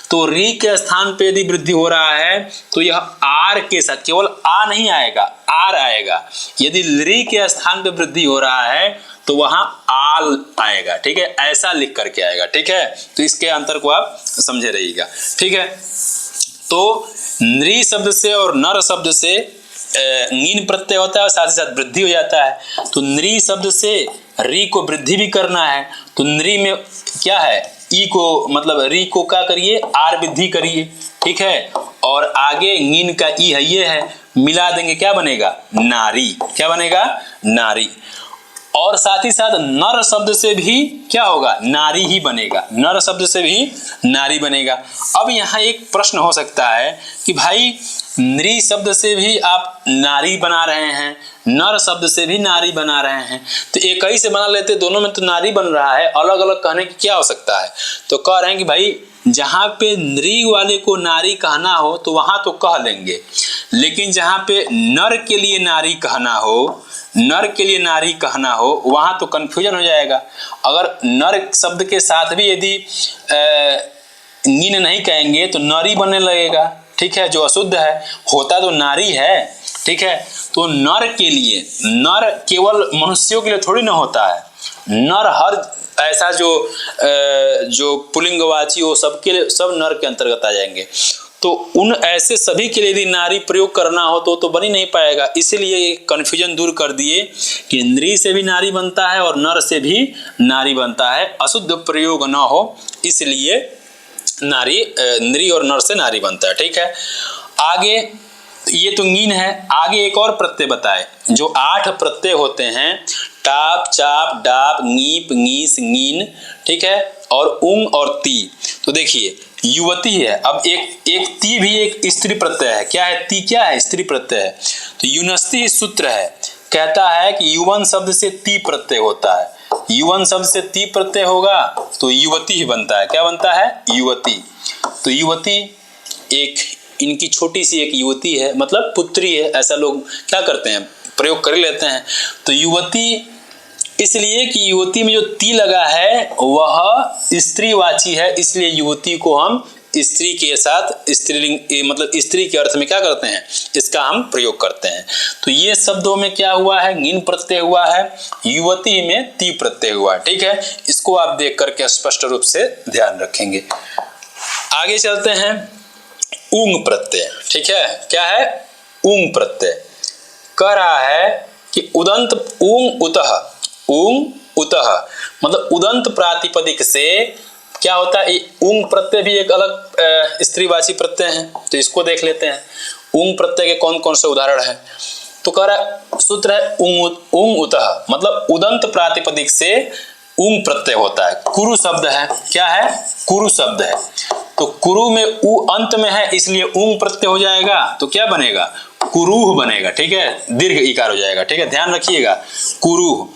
तो री के स्थान पे यदि वृद्धि हो रहा है तो यह आर के साथ, केवल आ नहीं आएगा, आर आएगा। यदि री के स्थान पे वृद्धि हो रहा है तो वहां आल आएगा, ठीक है, ऐसा लिख करके आएगा, ठीक है। तो इसके अंतर को आप समझे रहिएगा, ठीक है। तो नृ शब्द से और नर शब्द से ङीन प्रत्यय होता है और साथ ही साथ वृद्धि हो जाता है। तो नृ शब्द से री को वृद्धि भी करना है तो नृ में क्या है, ई को, मतलब री को क्या करिए, आर वृद्धि करिए, ठीक है। और आगे ङीन का ई है, ये है, मिला देंगे क्या बनेगा, नारी, क्या बनेगा, नारी। और साथ ही साथ नर शब्द से भी क्या होगा, नारी ही बनेगा, नर शब्द से भी नारी बनेगा। अब यहाँ एक प्रश्न हो सकता है कि भाई नृ शब्द से भी आप नारी बना रहे हैं, नर शब्द से भी नारी बना रहे हैं, तो एक ही से बना लेते, दोनों में तो नारी बन रहा है, अलग अलग कहने की क्या हो सकता है। तो कह रहे हैं कि भाई जहां पे नृ वाले को नारी कहना हो तो वहां तो कह लेंगे, लेकिन जहां पे नर के लिए नारी कहना हो, नर के लिए नारी कहना हो, वहां तो कंफ्यूजन हो जाएगा। अगर नर शब्द के साथ भी यदि ङीन नहीं कहेंगे तो नारी बनने लगेगा, ठीक है, जो अशुद्ध है, होता तो नारी है, ठीक है। तो नर के लिए, नर केवल मनुष्यों के लिए थोड़ी ना होता है, नर हर ऐसा जो पुल्लिंगवाची हो सबके लिए, सब नर के अंतर्गत आ जाएंगे। तो उन ऐसे सभी के लिए यदि नारी प्रयोग करना हो तो बन ही नहीं पाएगा। इसलिए कंफ्यूजन दूर कर दिए कि नृ से भी नारी बनता है और नर से भी नारी बनता है, अशुद्ध प्रयोग न हो, इसलिए नारी, नृ और नर से नारी बनता है, ठीक है। आगे ये तो ङीन है, आगे एक और प्रत्यय बताए जो 8 प्रत्यय होते हैं, टाप, चाप, डाप, ङीप, ङीस, ङीन, ठीक है, और उंग और ती। तो देखिए युवती है, अब एक ती भी एक स्त्री प्रत्यय है, क्या है, ती क्या है, स्त्री प्रत्यय है। तो युनस्ती सूत्र है, कहता है कि युवन शब्द से ती प्रत्यय होता है, युवन शब्द से ती प्रत्यय होगा तो युवती ही बनता है, क्या बनता है, युवती। तो युवती एक इनकी छोटी सी एक युवती है, मतलब पुत्री है, ऐसा लोग क्या करते हैं, प्रयोग कर लेते हैं। तो युवती इसलिए कि युवती में जो ती लगा है वह स्त्रीवाची है, इसलिए युवती को हम स्त्री के साथ स्त्रीलिंग मतलब स्त्री के अर्थ में क्या करते हैं, इसका हम प्रयोग करते हैं। तो ये शब्दों में क्या हुआ है, ङीन प्रत्यय हुआ है, युवती में ती प्रत्यय हुआ है। ठीक है, इसको आप देख करके स्पष्ट रूप से ध्यान रखेंगे। आगे चलते हैं, ऊंग प्रत्यय। ठीक है, क्या है, ऊंग प्रत्यय। कह रहा है कि उदंत ऊंग उतः, ऊंग उतः मतलब उदंत प्रातिपदिक से क्या होता है, ऊंग प्रत्यय भी एक अलग स्त्रीवाची प्रत्यय है। तो इसको देख लेते हैं, ऊंग प्रत्यय के कौन कौन से उदाहरण है। तो कह रहा है सूत्र है ऊंग उतः मतलब उदंत प्रातिपदिक से ऊंग प्रत्यय होता है। कुरु शब्द है, क्या है, कुरु शब्द है। तो कुरु में उ अंत में है, इसलिए ऊंग प्रत्यय हो जाएगा। तो क्या बनेगा, कुरूह बनेगा। ठीक है, दीर्घ इकार हो जाएगा। ठीक है, ध्यान रखिएगा, कुरूह।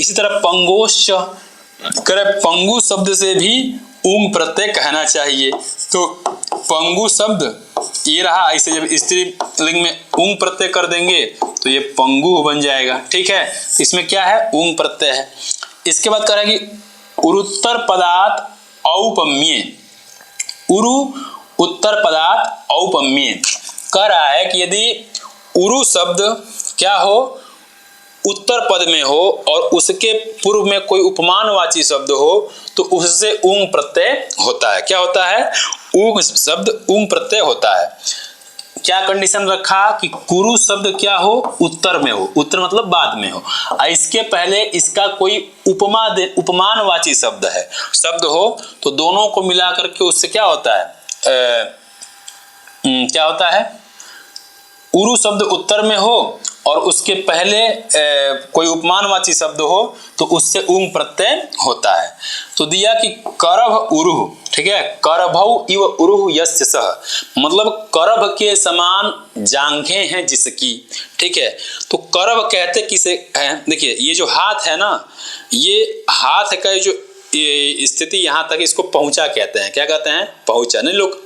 इसी तरह पंगोश्च, करे पंगु शब्द से भी ऊंग प्रत्यय कहना चाहिए। तो पंगु शब्द ये रहा, ऐसे जब स्त्रीलिंग में ऊंग प्रत्यय कर देंगे तो ये पंगु बन जाएगा। ठीक है, इसमें क्या है, ऊंग प्रत्यय है। इसके बाद कह रहा है कि उरुत्तर पदार्थ औपम्ये, उरु उत्तर पदार्थ औपम्ये। कह रहा है कि यदि उरु शब्द क्या हो, उत्तर पद में हो और उसके पूर्व में कोई उपमानवाची शब्द हो तो उससे ऊंग प्रत्यय होता है। क्या होता है, ऊंग शब्द ऊंग प्रत्यय होता है। क्या कंडीशन रखा कि कुरु शब्द क्या हो, उत्तर में हो, उत्तर मतलब बाद में हो, इसके पहले इसका कोई उपमानवाची शब्द है, शब्द हो, तो दोनों को मिला करके उससे क्या होता है, क्या होता है, उरु शब्द उत्तर में हो और उसके पहले कोई उपमानवाची शब्द हो तो उससे ऊंग प्रत्यय होता है। तो दिया कि करभ उरुह। ठीक है, करभौ इव उरुह यस्य सह मतलब करभ के समान जांघें हैं जिसकी। ठीक है, तो करभ कहते किसे हैं, देखिए ये जो हाथ है ना, ये हाथ का जो स्थिति यहाँ तक, इसको पहुंचा कहते हैं। क्या कहते हैं, पहुंचा। नहीं, लोग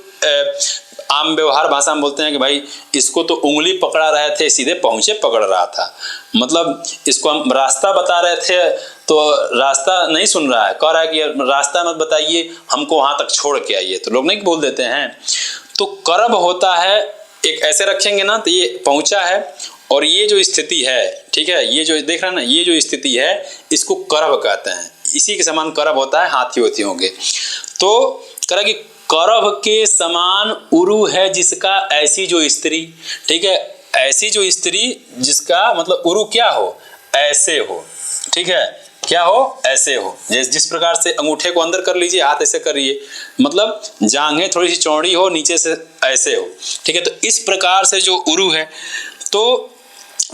आम व्यवहार भाषा में बोलते हैं कि भाई इसको तो उंगली पकड़ा रहे थे, सीधे पहुंचे पकड़ रहा था, मतलब इसको हम रास्ता बता रहे थे तो रास्ता नहीं सुन रहा है, कह रहा है कि रास्ता मत बताइए, हमको वहां तक छोड़ के आइए, तो लोग नहीं बोल देते हैं। तो करभ होता है, एक ऐसे रखेंगे ना तो ये पहुंचा है, और ये जो स्थिति है, ठीक है, ये जो देख रहे हैं ना, ये जो स्थिति है इसको करभ कहते हैं। इसी के समान करभ होता है हाथियों के। तो कह कि करभ के समान उरु है जिसका, ऐसी जो स्त्री। ठीक है, ऐसी जो स्त्री जिसका मतलब उरु क्या हो, ऐसे हो। ठीक है, क्या हो, ऐसे हो। जिस प्रकार से अंगूठे को अंदर कर लीजिए, हाथ ऐसे करिए, मतलब जांघें थोड़ी सी चौड़ी हो, नीचे से ऐसे हो। ठीक है, तो इस प्रकार से जो उरु है, तो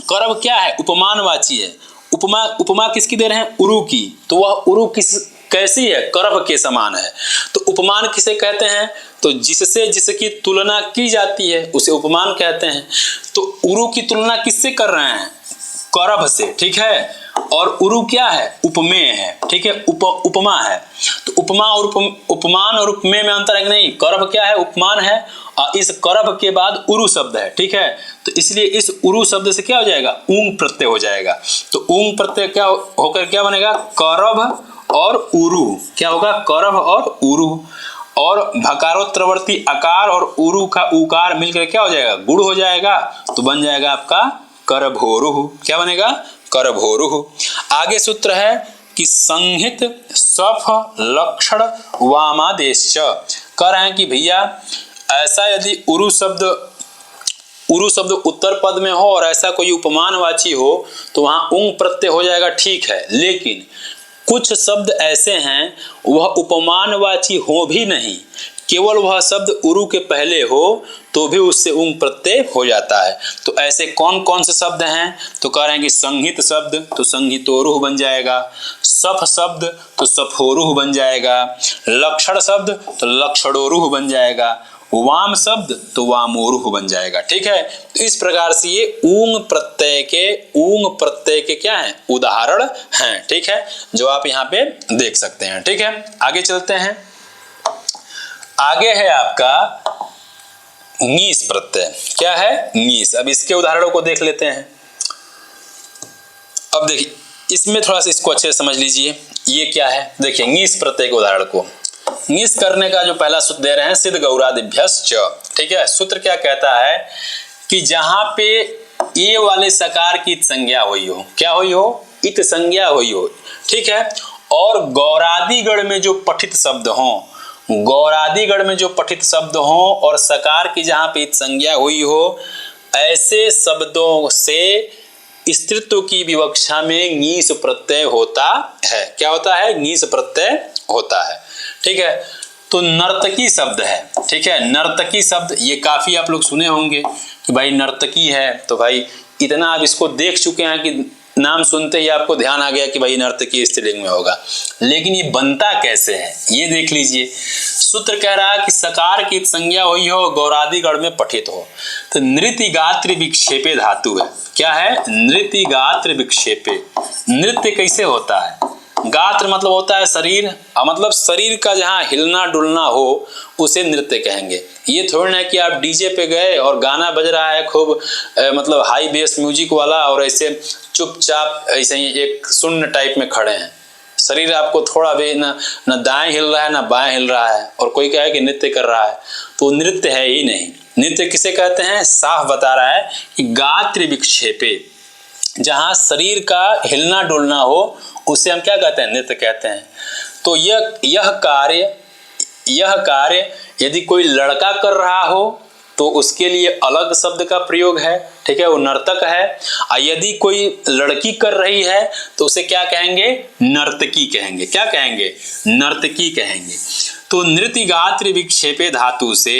करभ क्या है, उपमानवाची है। उपमा किसकी दे रहे हैं, उरु की। तो वह उरु कैसी है, करभ के समान है। तो उपमान किसे कहते हैं, तो जिससे जिसकी तुलना की जाती है उसे उपमान कहते हैं। तो उरु की तुलना किससे कर रहे हैं, करभ से। ठीक है, और उरु क्या है, उपमेय है। ठीक है, उपमा है। तो उपमा और उपमान और उपमेय में अंतर है कि नहीं, करभ क्या है, उपमान है, और इस करभ के बाद उरु शब्द है। ठीक है, तो इसलिए इस उरु शब्द से क्या हो जाएगा, ऊंग प्रत्यय हो जाएगा। तो ऊंग प्रत्यय क्या होकर क्या बनेगा, करभ और उरु। क्या होगा, करभ और उरु, और भकारोत्तरवर्ती अकार और उरु का उकार मिलकर क्या हो जाएगा, गुण हो जाएगा। तो बन जाएगा आपका करभोरुः। क्या बनेगा, करभोरुः। आगे सूत्र है कि संहित सफ लक्षण वामादेश। कह रहे हैं कि भैया ऐसा यदि उरु शब्द उत्तर पद में हो और ऐसा कोई उपमानवाची हो तो वहां ऊंग प्रत्यय हो जाएगा। ठीक है, लेकिन कुछ शब्द ऐसे हैं वह उपमानवाची हो भी नहीं, केवल वह शब्द उरु के पहले हो तो भी उससे ऊंग प्रत्यय हो जाता है। तो ऐसे कौन कौन से शब्द हैं, तो कह रहे हैं कि संहित शब्द तो संहितोरुः बन जाएगा, सफ शब्द तो सफोरुः बन जाएगा, लक्षण शब्द तो लक्षणोरुः बन जाएगा, वाम शब्द तो वामोरुः बन जाएगा। ठीक है, तो इस प्रकार से ये ऊंग प्रत्यय के क्या हैं, उदाहरण हैं। ठीक है, जो आप यहाँ पे देख सकते हैं। ठीक है, आगे चलते हैं। आगे है आपका ङीस प्रत्यय। क्या है, ङीस। अब इसके उदाहरणों को देख लेते हैं। अब देखिए इसमें थोड़ा सा इसको अच्छे से समझ लीजिए। ये क्या है, देखिए ङीस प्रत्यय के उदाहरण को ङीस करने का जो पहला सूत्र दे रहे हैं, सिद्ध गौरादिभ्यश्च। ठीक है, सूत्र क्या कहता है कि जहां पे ए वाले सकार की इत संज्ञा हुई हो, क्या हुई हो, इत संज्ञा हुई हो, ठीक है, और गौरादिगण में जो पठित शब्द हो, गौरादिगण में जो पठित शब्द हो और सकार की जहां पे इत संज्ञा हुई हो, ऐसे शब्दों से स्त्रीत्व की विवक्षा में ङीस प्रत्यय होता है। क्या होता है, ङीस प्रत्यय होता है। ठीक है, तो नर्तकी शब्द है, ठीक है, नर्तकी शब्द ये काफी आप लोग सुने होंगे कि भाई नर्तकी है, तो भाई इतना आप इसको देख चुके हैं कि नाम सुनते ही आपको ध्यान आ गया कि भाई नर्तकी स्त्रीलिंग में होगा। लेकिन ये बनता कैसे है, ये देख लीजिए। सूत्र कह रहा है कि सकार की संज्ञा हुई हो, गौरादिगण में पठित हो, तो नृत्य गात्र विक्षेपे धातु है। क्या है, नृत्य गात्र विक्षेपे। नृत्य कैसे होता है, गात्र मतलब होता है शरीर, मतलब शरीर का जहाँ हिलना डुलना हो उसे नृत्य कहेंगे। ये थोड़ी ना कि आप डीजे पे गए और गाना बज रहा है खूब मतलब हाई बेस म्यूजिक वाला और ऐसे चुपचाप ऐसे ही एक शून्य टाइप में खड़े हैं, शरीर आपको थोड़ा भी ना दाएं हिल रहा है ना बाएं हिल रहा है और कोई कहे कि नृत्य कर रहा है, तो नृत्य है ही नहीं। नृत्य किसे कहते हैं, साफ बता रहा है कि गात्र विक्षेपे, जहाँ शरीर का हिलना डुलना हो उसे हम क्या कहते हैं, नृत्य कहते हैं। तो यह कार्य यदि कोई लड़का कर रहा हो तो उसके लिए अलग शब्द का प्रयोग है, ठीक है, वो नर्तक है। और यदि कोई लड़की कर रही है तो उसे क्या कहेंगे, नर्तकी कहेंगे। क्या कहेंगे, नर्तकी कहेंगे। तो नृत्य गात्र विक्षेपे धातु से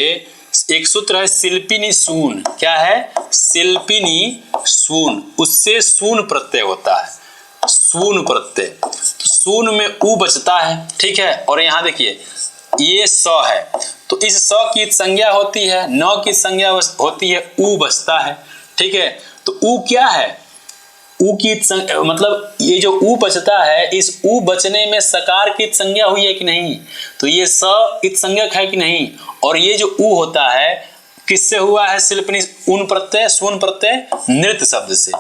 एक सूत्र है शिल्पिनी सून। क्या है, शिल्पिनी सून, उससे सून प्रत्यय होता है, सून प्रत्यय। तो सून में उ बचता है, ठीक है, और यहाँ देखिए ये स है, तो इस स की संज्ञा होती है, न की संज्ञा होती है, उ बचता है। ठीक है, तो उ क्या है, उ की मतलब ये जो उ बचता है, इस उ बचने में सकार की संज्ञा हुई है कि नहीं, तो ये स इत संज्ञक है कि नहीं, और ये जो उ होता है किससे हुआ है, शिल्पनी ऊन प्रत्यय, सून प्रत्यय नृत्य शब्द से।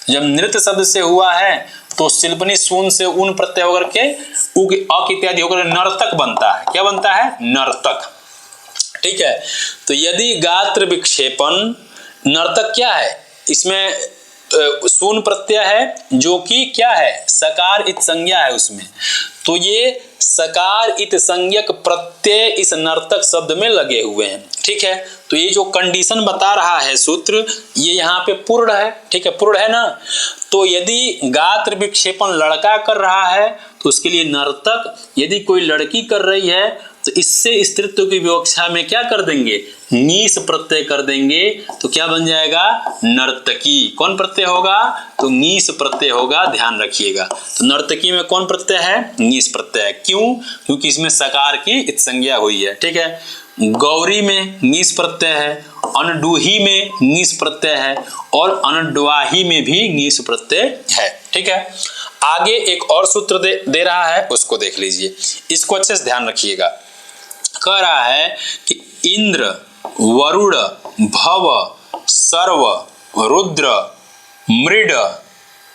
जब नृत्य शब्द से हुआ है तो शिल्पनी सून से ऊन प्रत्यय होकर के उ अक इत्यादि होकर नर्तक बनता है। क्या बनता है, नर्तक। ठीक है, तो यदि गात्र विक्षेपण, नर्तक क्या है, इसमें सून प्रत्यय है जो कि क्या है, सकार इत संज्ञा है उसमें, तो ये सकार इत संज्ञक प्रत्यय इस नर्तक शब्द में लगे हुए हैं। ठीक है, तो ये जो कंडीशन बता रहा है सूत्र, ये यहाँ पे पूर्ण है। ठीक है, पूर्ण है ना। तो यदि गात्र विक्षेपण लड़का कर रहा है तो उसके लिए नर्तक, यदि कोई लड़की कर रही है तो इससे स्त्रीत्व की विवक्षा में क्या कर देंगे, ङीस प्रत्यय कर देंगे, तो क्या बन जाएगा, नर्तकी। कौन प्रत्यय होगा, तो ङीस प्रत्यय होगा, ध्यान रखिएगा। तो नर्तकी में कौन प्रत्यय है, ङीस प्रत्यय। क्यों, क्योंकि इसमें सकार की इत संज्ञा हुई है। ठीक है, गौरी में ङीस प्रत्यय है, अनडूही में ङीस प्रत्यय है और अनडवाही में भी ङीस प्रत्यय है। ठीक है, आगे एक और सूत्र दे रहा है, उसको देख लीजिए, इसको अच्छे से ध्यान रखिएगा। कह रहा है कि इंद्र, वरुण, भव, सर्व, रुद्र, मृड,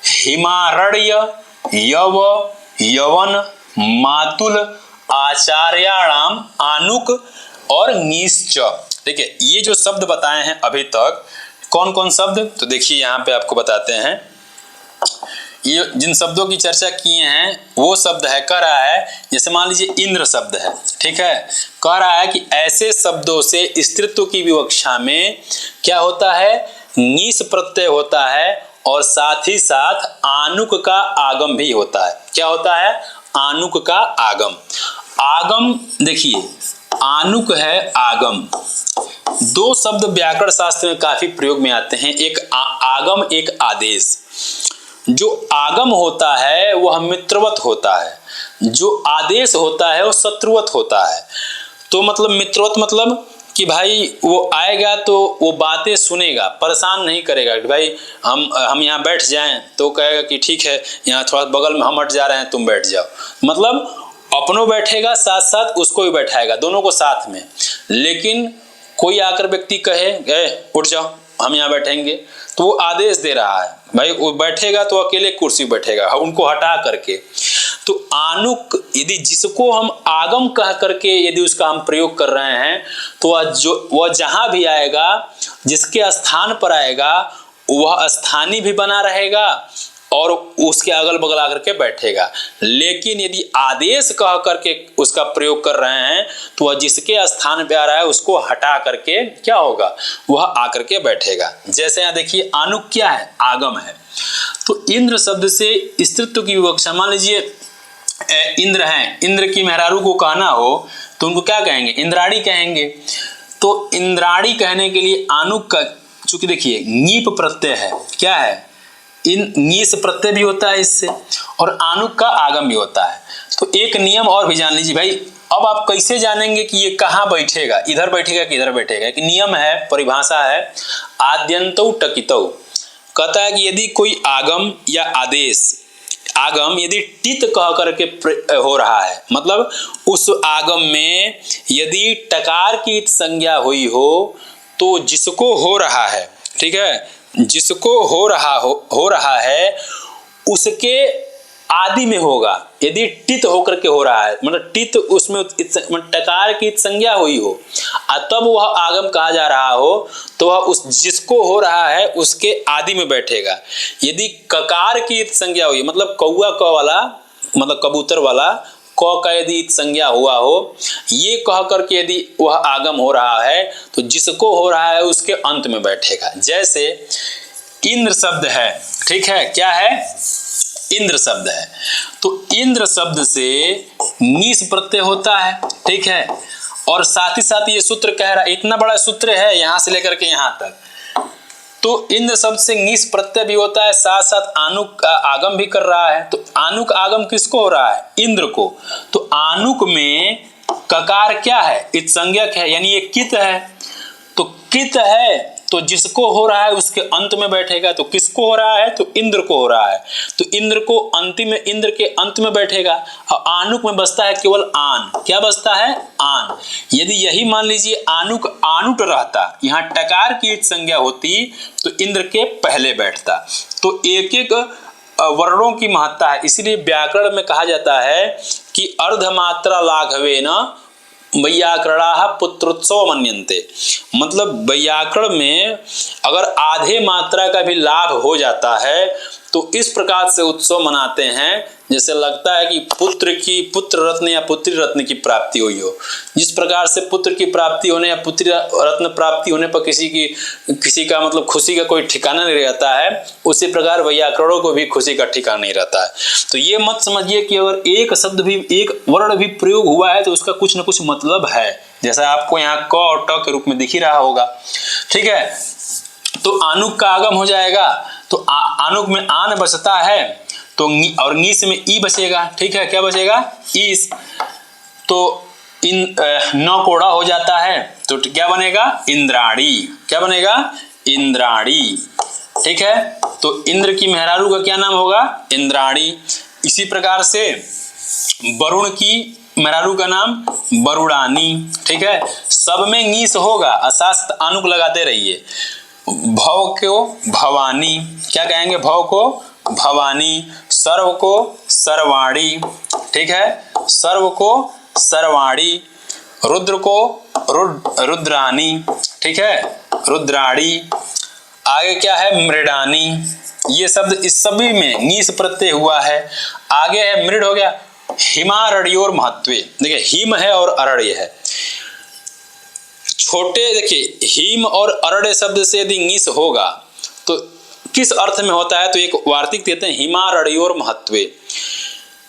हिमारण्य, यव, यवन, मातुल, आचार्याणाम, आनुक और ङीश्च। देखिए ये जो शब्द बताए हैं अभी तक, कौन कौन शब्द, तो देखिए यहाँ पे आपको बताते हैं। ये जिन शब्दों की चर्चा किए हैं वो शब्द है, कह रहा है, जैसे मान लीजिए इंद्र शब्द है। ठीक है, कह रहा है कि ऐसे शब्दों से स्त्रीत्व की विवक्षा में क्या होता है, ङीस प्रत्यय होता है और साथ ही साथ आनुक का आगम भी होता है। क्या होता है, आनुक का आगम। आगम देखिए, आनुक है आगम, दो शब्द व्याकरण शास्त्र में काफी प्रयोग में आते हैं, एक आगम, एक आदेश। जो आगम होता है वह मित्रवत होता है, जो आदेश होता है वो शत्रुवत होता है। तो मतलब मित्रवत मतलब कि भाई वो आएगा तो वो बातें सुनेगा, परेशान नहीं करेगा कि भाई हम यहाँ बैठ जाएं, तो कहेगा कि ठीक है यहाँ थोड़ा बगल में हम हट जा रहे हैं तुम बैठ जाओ, मतलब अपनों बैठेगा साथ साथ उसको भी बैठाएगा, दोनों को साथ में। लेकिन कोई आकर व्यक्ति कहे उठ जाओ, हम यहाँ बैठेंगे, तो वो आदेश दे रहा है भाई वो बैठेगा तो अकेले कुर्सी बैठेगा, उनको हटा करके। तो आनुक यदि जिसको हम आगम कह करके यदि उसका हम प्रयोग कर रहे हैं तो वह जहां भी आएगा, जिसके स्थान पर आएगा वह स्थानीय भी बना रहेगा और उसके अगल बगल आकर के बैठेगा। लेकिन यदि आदेश कह करके उसका प्रयोग कर रहे हैं तो वह जिसके स्थान पे आ रहा है उसको हटा करके क्या होगा, वह आकर के बैठेगा। जैसे यहाँ देखिए आनुक क्या है, आगम है। तो इंद्र शब्द से स्त्रीत्व की विवक्षा, मान लीजिए इंद्र हैं, इंद्र की मेहरारू को कहना हो तो उनको क्या कहेंगे, इंद्राणी कहेंगे। तो इंद्राणी कहने के लिए आनुक का, चूंकि देखिए नीप प्रत्यय है, क्या है, नीस प्रत्यय भी होता है इससे, और आनुक का आगम भी होता है। तो एक नियम और भी जान लीजिए भाई। अब आप कैसे जानेंगे कि ये कहाँ बैठेगा, इधर बैठेगा कि इधर बैठेगा। एक नियम है, परिभाषा है, आद्यंतौ टकितौ। कहता है कि यदि कोई आगम या आदेश, आगम यदि टित कह करके हो रहा है, मतलब उस आगम में यदि टकार की संज्ञा हुई हो तो जिसको हो रहा है, ठीक है, जिसको हो रहा है उसके आदि में होगा। यदि टित होकर के हो रहा है, मतलब टित उसमें टकार की संज्ञा हुई हो तब वह आगम कहा जा रहा हो तो वह उस जिसको हो रहा है उसके आदि में बैठेगा। यदि ककार की संज्ञा हुई, मतलब कौआ क वाला, मतलब कबूतर वाला क का यदि संज्ञा हुआ हो, ये कह करके यदि वह आगम हो रहा है तो जिसको हो रहा है उसके अंत में बैठेगा। जैसे इंद्र शब्द है, ठीक है, क्या है, इंद्र शब्द है। तो इंद्र शब्द से नीस प्रत्यय होता है, ठीक है, और साथ ही साथ ये सूत्र कह रहा है, इतना बड़ा सूत्र है यहां से लेकर के यहां तक। तो इंद्र शब्द से नीस प्रत्यय भी होता है, साथ साथ आनुक का आगम भी कर रहा है। तो आनुक आगम किसको हो रहा है, इंद्र को। तो आनुक में ककार क्या है, इत संज्ञक है, यानी ये कित है। तो कित है तो जिसको हो रहा है उसके अंत में बैठेगा। तो किसको हो रहा है, तो इंद्र को हो रहा है, तो इंद्र को अंतिम में, इंद्र के अंत में बैठेगा। और आनुक में बचता है केवल आन, क्या बचता है, आन। यदि यही मान लीजिए आनुक आनुट रहता, यहाँ टकार की संज्ञा होती तो इंद्र के पहले बैठता। तो एक एक वर्णों की महत्ता है, इसलिए व्याकरण में कहा जाता है कि अर्धमात्रा लाघवेन वैयाकरणा पुत्रोत्सव मन्यन्ते। मतलब वैयाकरण में अगर आधे मात्रा का भी लाभ हो जाता है तो इस प्रकार से उत्सव मनाते हैं जैसे लगता है कि पुत्र रत्न या पुत्री रत्न की प्राप्ति हुई हो। जिस प्रकार से पुत्र की प्राप्ति होने या पुत्री रत्न प्राप्ति होने पर किसी का मतलब खुशी का कोई ठिकाना नहीं रहता है, उसी प्रकार वैयाकरणों को भी खुशी का ठिकाना नहीं रहता है। तो ये मत समझिए कि अगर एक शब्द भी, एक वर्ण भी प्रयोग हुआ है तो उसका कुछ न कुछ मतलब है, जैसा आपको यहाँ क और ट के रूप में दिख ही रहा होगा, ठीक है। तो आनुक का आगम हो जाएगा, तो आनुक में आन बचता है तो और नीस में ई बचेगा, ठीक है, क्या बचेगा, ईस। तो नौ कोड़ा हो जाता है तो क्या बनेगा, इंद्राणी, क्या बनेगा, इंद्राणी, ठीक है। तो इंद्र की मेहरारू का क्या नाम होगा, इंद्राणी। इसी प्रकार से वरुण की मेहरारू का नाम वरुणानी, ठीक है। सब में नीस होगा, अशास्त आनुक लगाते रहिए। भव को भवानी, क्या कहेंगे, भव को भवानी, सर्व को सर्वाणी, ठीक है, सर्व को सर्वाणी, रुद्र को रुद्रानी, ठीक है, रुद्राणी। आगे क्या है, मृडानी। ये शब्द इस सभी में नीस प्रत्यय हुआ है। आगे है मृड, हो गया हिमारण्योर महत्वे। देखिए हिम है और अरण्य है, छोटे, देखिए हिम और अरण्य शब्द से यदि नीस होगा तो किस अर्थ में होता है, तो एक वार्तिक देते हैं हिमारण्योर महत्वे।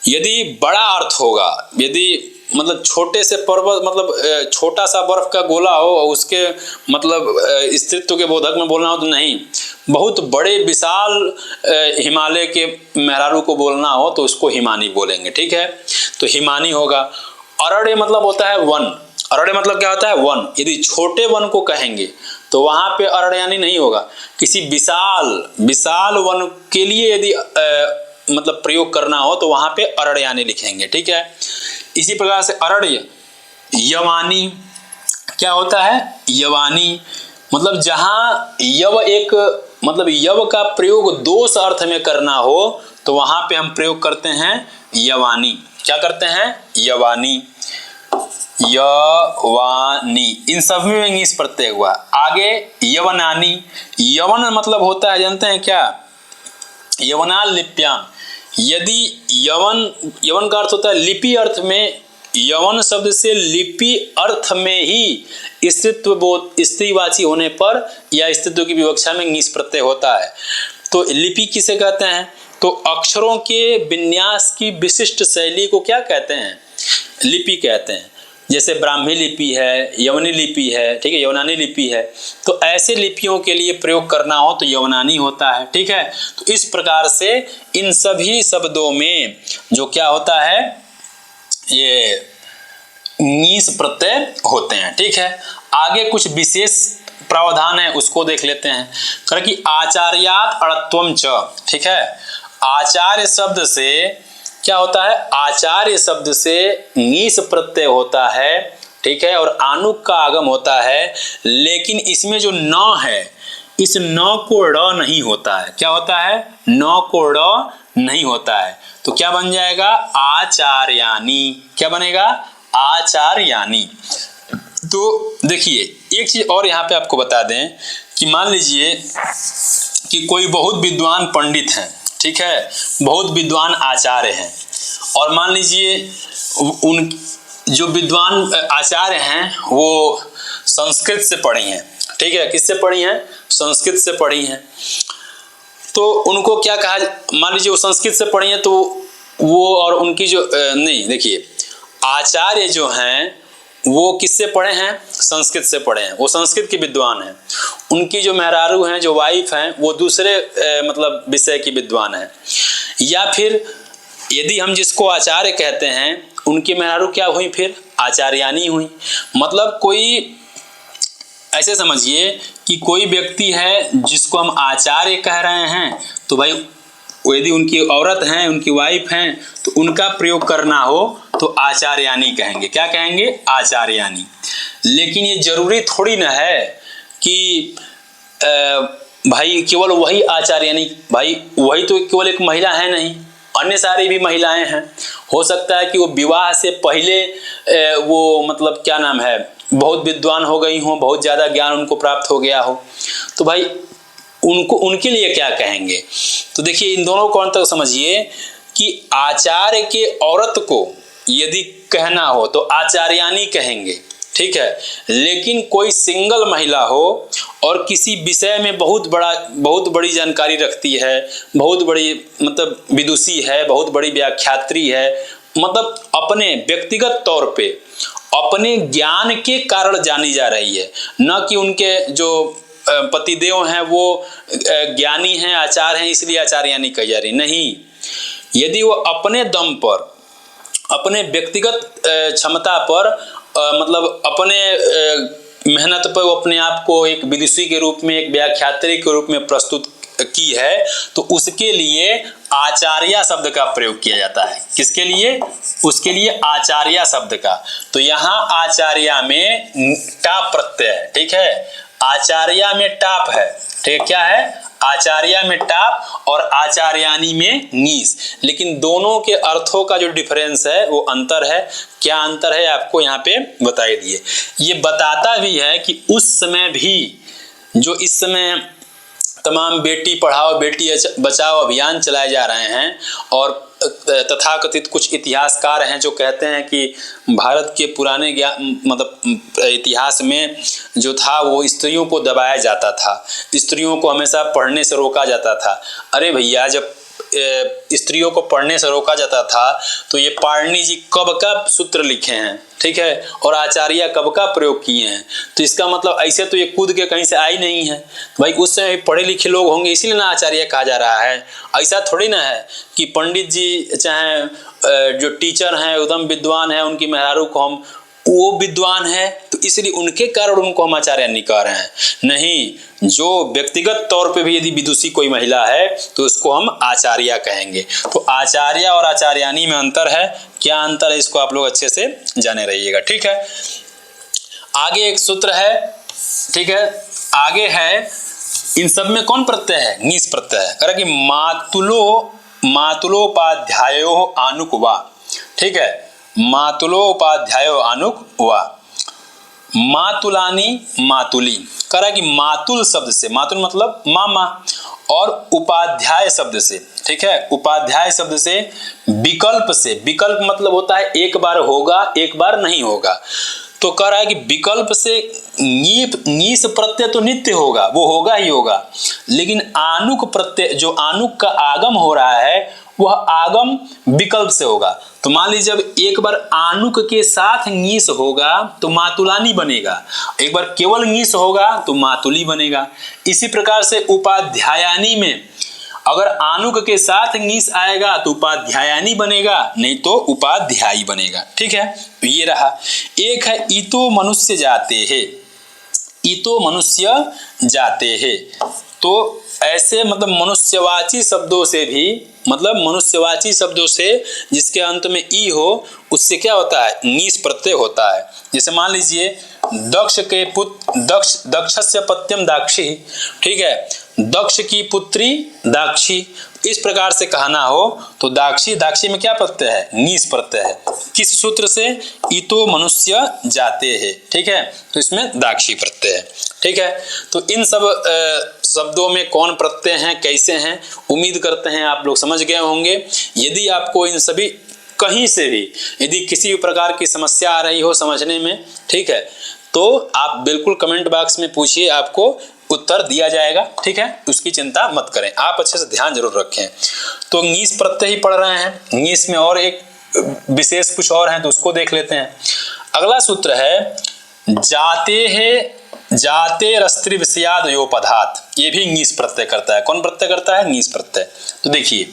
यदि बड़ा अर्थ होगा, यदि मतलब छोटे से पर्वत, मतलब छोटा सा बर्फ का गोला हो और उसके मतलब स्थित्व के बोधक में बोलना हो तो नहीं, बहुत बड़े विशाल हिमालय के मेहरारू को बोलना हो तो उसको हिमानी बोलेंगे, ठीक है। तो हिमानी होगा। अरण्य मतलब होता है वन, अरण्य मतलब क्या होता है, वन। यदि छोटे वन को कहेंगे तो वहां पे अरण्यानी नहीं होगा, किसी विशाल वन के लिए यदि मतलब प्रयोग करना हो तो वहां पे अरण्यानी लिखेंगे, ठीक है। इसी प्रकार से अरण्य, यवानी, क्या होता है, यवानी, मतलब जहां यव एक मतलब यव का प्रयोग दोष अर्थ में करना हो तो वहां पे हम प्रयोग करते हैं यवानी। क्या करते हैं? यवानी, यवानी। इन सभी में इंग्लिश प्रत्यय हुआ। आगे यवनानी। यवन मतलब होता है, जानते हैं क्या? यवना लिप्याम। यदि यवन का अर्थ होता है लिपि अर्थ में। यवन शब्द से लिपि अर्थ में ही स्त्रीवाची होने पर या स्त्रीत्व की विवक्षा में ङीस प्रत्यय होता है। तो लिपि किसे कहते हैं? तो अक्षरों के विन्यास की विशिष्ट शैली को क्या कहते हैं? लिपि कहते हैं। जैसे ब्राह्मी लिपि है, यवनी लिपि है, ठीक है, यवनानी लिपि है। तो ऐसे लिपियों के लिए प्रयोग करना हो तो यवनानी होता है, ठीक है। तो इस प्रकार से इन सभी शब्दों में जो क्या होता है, ये ङीस प्रत्यय होते हैं, ठीक है। आगे कुछ विशेष प्रावधान है उसको देख लेते हैं। कर कि आचार्यात् अणत्वम च, ठीक है। आचार्य शब्द से क्या होता है? आचार्य शब्द से ङीस प्रत्यय होता है, ठीक है, और आनुक का आगम होता है। लेकिन इसमें जो न है, इस न को ड़ नहीं होता है। क्या होता है? न को ड़ नहीं होता है। तो क्या बन जाएगा? आचार्यानी। क्या बनेगा? आचार्यानी। तो देखिए एक चीज और यहाँ पे आपको बता दें कि मान लीजिए कि कोई बहुत विद्वान पंडित हैं, ठीक है, बहुत विद्वान आचार्य हैं, और मान लीजिए उन जो विद्वान आचार्य हैं वो संस्कृत से पढ़ी हैं, ठीक है। किससे पढ़ी हैं? संस्कृत से पढ़ी हैं। तो उनको क्या कहा? मान लीजिए वो संस्कृत से पढ़ी हैं तो वो और उनकी जो नहीं, देखिए आचार्य जो हैं वो किससे पढ़े हैं? संस्कृत से पढ़े हैं, वो संस्कृत के विद्वान हैं। उनकी जो मेहरारू हैं, जो वाइफ हैं, वो दूसरे मतलब विषय की विद्वान हैं। या फिर यदि हम जिसको आचार्य कहते हैं उनकी मेहरारू क्या हुई? फिर आचार्यानी हुई। मतलब कोई ऐसे समझिए कि कोई व्यक्ति है जिसको हम आचार्य कह रहे हैं, तो भाई यदि उनकी औरत हैं, उनकी वाइफ हैं, तो उनका प्रयोग करना हो तो आचार्यानी कहेंगे। क्या कहेंगे? आचार्यानी। लेकिन ये जरूरी थोड़ी ना है कि भाई केवल वही आचार्यानी, भाई वही तो केवल एक महिला है नहीं, अन्य सारी भी महिलाएं हैं। हो सकता है कि वो विवाह से पहले वो मतलब क्या नाम है, बहुत विद्वान हो गई हो, बहुत ज़्यादा ज्ञान उनको प्राप्त हो गया हो, तो भाई उनको उनके लिए क्या कहेंगे? तो देखिए इन दोनों को अंतर समझिए कि आचार्य के औरत को यदि कहना हो तो आचार्यानी कहेंगे, ठीक है। लेकिन कोई सिंगल महिला हो और किसी विषय में बहुत बड़ी जानकारी रखती है, बहुत बड़ी मतलब विदुषी है, बहुत बड़ी व्याख्यात्री है, मतलब अपने व्यक्तिगत तौर पे अपने ज्ञान के कारण जानी जा रही है, न कि उनके जो पतिदेव हैं वो ज्ञानी हैं, आचार्य हैं, इसलिए आचार्यानी कही जा रही। नहीं, यदि वो अपने दम पर, अपने व्यक्तिगत क्षमता पर मतलब अपने मेहनत पर वो अपने आप को एक विदुषी के रूप में, एक व्याख्यात्री के रूप में प्रस्तुत की है, तो उसके लिए आचार्य शब्द का प्रयोग किया जाता है। किसके लिए? उसके लिए आचार्य शब्द का। तो यहाँ आचार्य में टाप प्रत्यय है, ठीक है। आचार्य में टाप है, ठीक है। क्या है? आचार्य में टाप और आचार्यानी में ङीस। लेकिन दोनों के अर्थों का जो डिफरेंस है वो अंतर है। क्या अंतर है आपको यहाँ पे बता दिए। ये बताता भी है कि उस समय भी जो इस समय तमाम बेटी पढ़ाओ बेटी बचाओ अभियान चलाए जा रहे हैं, और तथाकथित कुछ इतिहासकार हैं जो कहते हैं कि भारत के पुराने मतलब इतिहास में जो था वो स्त्रियों को दबाया जाता था, स्त्रियों को हमेशा पढ़ने से रोका जाता था। अरे भैया, जब स्त्रियों को पढ़ने से रोका जाता था तो ये पाणिनि जी कब का सूत्र लिखे हैं, ठीक है, और आचार्य कब का प्रयोग किए हैं। तो इसका मतलब ऐसे तो ये कूद के कहीं से आई नहीं है। भाई उस समय पढ़े लिखे लोग होंगे इसीलिए ना आचार्य कहा जा रहा है। ऐसा थोड़ी ना है कि पंडित जी चाहे जो टीचर हैं एकदम विद्वान है, उनकी मेहरारू को हम वो विद्वान है तो इसलिए उनके कारण उनको हम आचार्य नहीं कह रहे हैं। नहीं, जो व्यक्तिगत तौर पे भी यदि विदुषी कोई महिला है तो उसको हम आचार्य कहेंगे। तो आचार्य और आचार्यानी में अंतर है। क्या अंतर है इसको आप लोग अच्छे से जाने रहिएगा, ठीक है। आगे एक सूत्र है, ठीक है। आगे है, इन सब में कौन प्रत्यय है? ङीस प्रत्यय है। कह रहा कि मातुलोपाध्यायो आनुक वा, ठीक है, मातुलोपाध्यायो आनुक वा, मातुलानी मातुली। कह रहा कि मातुल शब्द से, मातुल मतलब मामा, और उपाध्याय शब्द से, ठीक है, उपाध्याय शब्द से, विकल्प से, विकल्प मतलब होता है एक बार होगा एक बार नहीं होगा, तो कह रहा है कि विकल्प से ङीस प्रत्यय तो नित्य होगा, वो होगा ही होगा, लेकिन आनुक प्रत्यय, जो आनुक का आगम हो रहा है वह आगम विकल्प से होगा। तो मान लीजिए जब एक बार आनुक के साथ ङीस होगा तो मातुलानी बनेगा, एक बार केवल ङीस होगा तो मातुली बनेगा। इसी प्रकार से उपाध्यायानी में अगर आनुक के साथ ङीस आएगा तो उपाध्यायानी बनेगा, नहीं तो उपाध्यायी बनेगा, ठीक है। तो ये रहा। एक है इतो मनुष्य जाते हैं, इतो मनुष्य जाते हैं, तो ऐसे मतलब मनुष्यवाची शब्दों से भी, मतलब मनुष्यवाची शब्दों से जिसके अंत में ई हो उससे क्या होता है? ङीस प्रत्यय होता है। जैसे मान लीजिए दक्ष के पुत्र, दक्षस्य पत्यम दाक्षी, ठीक है, दक्ष की पुत्री दाक्षी, इस प्रकार से कहना हो तो दाक्षी, दाक्षी में क्या प्रत्यय है? ङीस प्रत्यय है। किस सूत्र से? इतो मनुष्य जाते हैं, ठीक है, तो इसमें दाक्षी प्रत्यय है, ठीक है। तो इन सब शब्दों में कौन प्रत्यय हैं, कैसे हैं, उम्मीद करते हैं आप लोग समझ गए होंगे। यदि आपको इन सभी कहीं से भी यदि किसी भी प्रकार की समस्या आ रही हो समझने में, ठीक है, तो आप बिल्कुल कमेंट बॉक्स में पूछिए, आपको उत्तर दिया जाएगा, ठीक है, उसकी चिंता मत करें, आप अच्छे से ध्यान जरूर रखें। तो ङीस प्रत्यय ही पढ़ रहे हैं, ङीस में और एक विशेष कुछ और है तो उसको देख लेते हैं। अगला सूत्र है जाते हैं, जाते रस्त्री विषयाद योपधात, ये भी ङीस प्रत्यय करता है। कौन प्रत्यय करता है? ङीस प्रत्यय। तो देखिए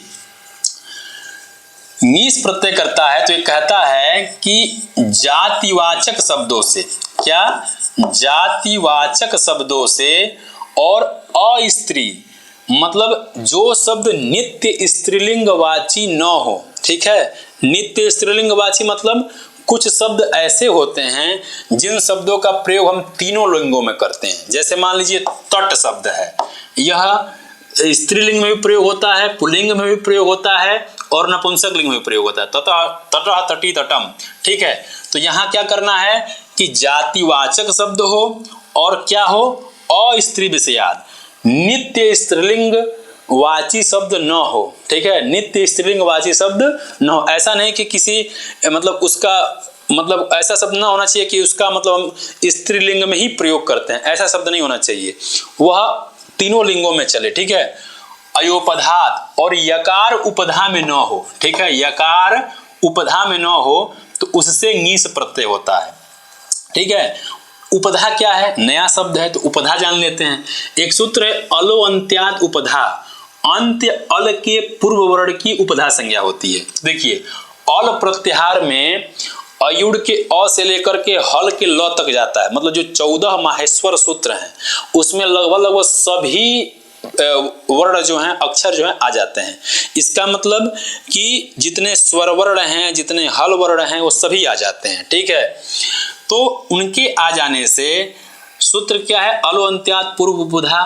ङीस प्रत्यय करता है तो ये कहता है कि जातिवाचक शब्दों से, क्या? जातिवाचक शब्दों से और अस्त्री, मतलब जो शब्द नित्य स्त्रीलिंगवाची न हो, ठीक है, नित्य स्त्रीलिंगवाची मतलब कुछ शब्द ऐसे होते हैं जिन शब्दों का प्रयोग हम तीनों लिंगों में करते हैं। जैसे मान लीजिए तट शब्द है, यह स्त्रीलिंग में भी प्रयोग होता है, पुल्लिंग में भी प्रयोग होता है और नपुंसक लिंग में भी प्रयोग होता है। तटः तटी तटम, ठीक है। तो यहाँ क्या करना है कि जातिवाचक शब्द हो और क्या हो? अस्त्री विषयाद, नित्य स्त्रीलिंग वाची शब्द न हो, ठीक है, नित्य स्त्रीलिंग वाची शब्द न हो। ऐसा नहीं कि किसी मतलब उसका मतलब ऐसा शब्द ना होना चाहिए कि उसका मतलब हम स्त्रीलिंग में ही प्रयोग करते हैं, ऐसा शब्द नहीं होना चाहिए, वह तीनों लिंगों में चले, ठीक है। अयोपधात, और यकार उपधा में न हो, ठीक है, यकार उपधा में न हो तो उससे ङीस प्रत्यय होता है, ठीक है। उपधा क्या है? नया शब्द है तो उपधा जान लेते हैं। एक सूत्र है अलो अंत्यात उपधा, अंत्य अल के पूर्व वर्ण की उपधा संज्ञा होती है। देखिए अल प्रत्याहार में अयुड़ के अ से लेकर के हल के ल तक जाता है, मतलब जो 14 माहेश्वर सूत्र हैं उसमें लगभग सभी वर्ण जो हैं, अक्षर जो हैं आ जाते हैं। इसका मतलब कि जितने स्वर वर्ण हैं, जितने हल वर्ण हैं वो सभी आ जाते हैं, ठीक है। तो उनके आ जाने से सूत्र क्या है? अलो अंत्यात पूर्व उपधा,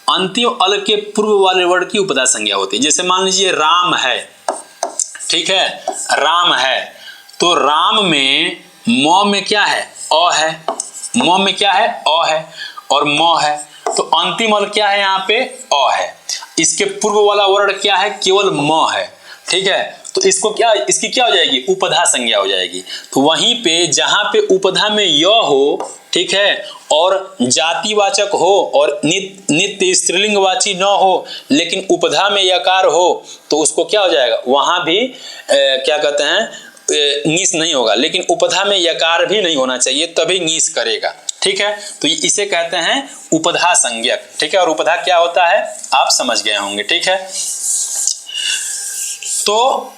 अंतिम अल के पूर्व वाले वर्ण की उपधा संज्ञा होती है। जैसे मान लीजिए राम है, ठीक है, राम है, तो राम में म में क्या है? अ है, म में क्या है? अ है, और म है, तो अंतिम अल क्या है? यहाँ पे अ है। इसके पूर्व वाला वर्ण क्या है? केवल म है, ठीक है। तो इसको क्या, इसकी क्या हो जाएगी? उपधा संज्ञा हो जाएगी। तो वहीं पे जहां पे उपधा में य हो, ठीक है, और जातिवाचक हो और नित्य स्त्रीलिंगवाची न हो लेकिन उपधा में यकार हो तो उसको क्या हो जाएगा? वहां भी क्या कहते हैं? ङीस नहीं होगा, लेकिन उपधा में यकार भी नहीं होना चाहिए तभी ङीस करेगा, ठीक है। तो इसे कहते हैं उपधा संज्ञक, ठीक है। और उपधा क्या होता है आप समझ गए होंगे, ठीक है। तो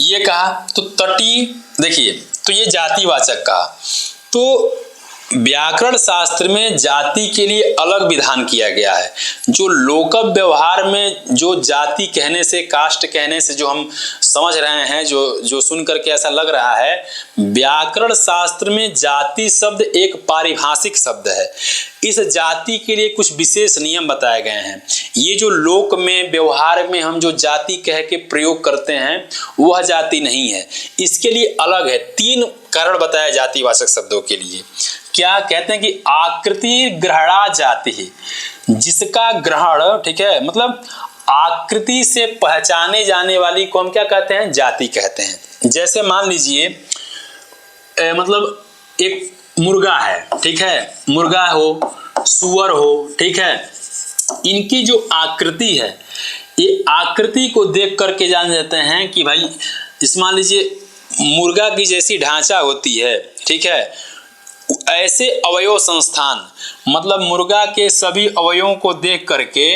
ये कहा, तो तटी, देखिए तो ये जातिवाचक कहा। तो व्याकरण शास्त्र में जाति के लिए अलग विधान किया गया है। जो लोकव व्यवहार में जो जाति कहने से, कास्ट कहने से जो हम समझ रहे हैं, जो सुन करके ऐसा लग रहा है, व्याकरण शास्त्र में जाति शब्द एक पारिभाषिक शब्द है। इस जाति के लिए कुछ विशेष नियम बताए गए हैं। ये जो लोक में, व्यवहार में हम जो जाति कह के प्रयोग करते हैं वह जाति नहीं है, इसके लिए अलग है। 3 कारण बताए जातिवाचक शब्दों के लिए। क्या कहते हैं कि आकृति ग्रहणा जाति है, जिसका ग्रहण, ठीक है, मतलब आकृति से पहचाने जाने वाली को हम क्या कहते हैं? जाति कहते हैं। जैसे मान लीजिए मतलब एक मुर्गा है, ठीक है, मुर्गा हो, सूअर हो, ठीक है, इनकी जो आकृति है, ये आकृति को देख करके जान जाते हैं कि भाई, इस मान लीजिए मुर्गा की जैसी ढांचा होती है, ठीक है, ऐसे अवयव संस्थान, मतलब मुर्गा के सभी अवयवों को देख करके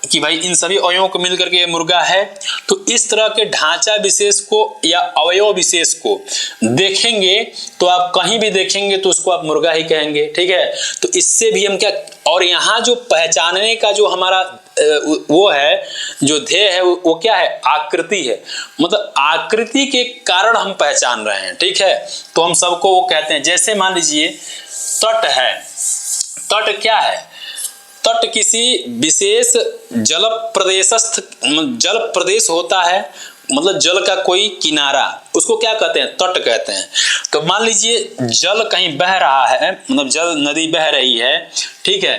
कि भाई इन सभी अवयवों को मिलकर के ये मुर्गा है, तो इस तरह के ढांचा विशेष को या अवयव विशेष को देखेंगे तो आप कहीं भी देखेंगे तो उसको आप मुर्गा ही कहेंगे, ठीक है। तो इससे भी हम क्या, और यहाँ जो पहचानने का जो हमारा वो है, जो ध्येय है, वो क्या है? आकृति है। मतलब आकृति के कारण हम पहचान रहे हैं, ठीक है। तो हम सबको वो कहते हैं। जैसे मान लीजिए तट है, तट क्या है? तट किसी विशेष जल प्रदेशस्थ, जल प्रदेश होता है, मतलब जल का कोई किनारा, उसको क्या कहते हैं? तट कहते हैं। तो मान लीजिए जल कहीं बह रहा है, मतलब जल, नदी बह रही है, ठीक है,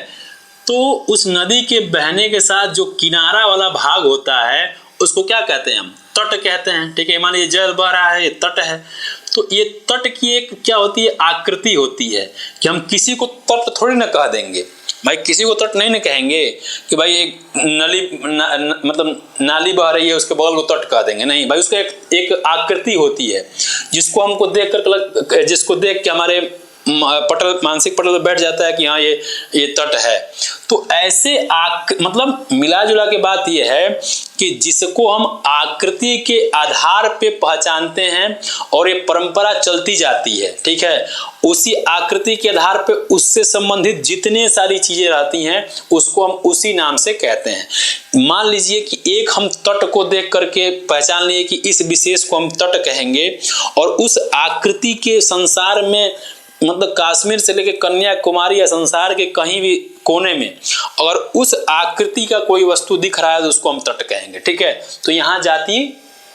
तो उस नदी के बहने के साथ जो किनारा वाला भाग होता है उसको क्या कहते हैं? हम तट कहते हैं, ठीक है। मान लीजिए जल बह रहा है, ये तट है, तो ये तट की एक क्या होती है? आकृति होती है कि हम किसी को तट थोड़ी ना कह देंगे भाई, किसी को तट नहीं ना कहेंगे कि भाई एक नली मतलब नाली बह रही है, उसके बगल को तट कह देंगे, नहीं भाई, उसका एक आकृति होती है जिसको हमको देख कर, जिसको देख के हमारे पटल, मानसिक पटल पर बैठ जाता है कि हाँ ये तट है। तो ऐसे मतलब मिला जुला के बात ये है कि जिसको हम आकृति के आधार पे पहचानते हैं और ये परंपरा चलती जाती है, ठीक है, उसी आकृति के आधार पे उससे संबंधित जितने सारी चीजें रहती हैं उसको हम उसी नाम से कहते हैं। मान लीजिए कि एक हम तट को देख करके पहचान लिए कि इस विशेष को हम तट कहेंगे, और उस आकृति के संसार में, मतलब कश्मीर से लेकर कन्याकुमारी या संसार के कहीं भी कोने में अगर उस आकृति का कोई वस्तु दिख रहा है तो उसको हम तट कहेंगे, ठीक है। तो यहाँ जाति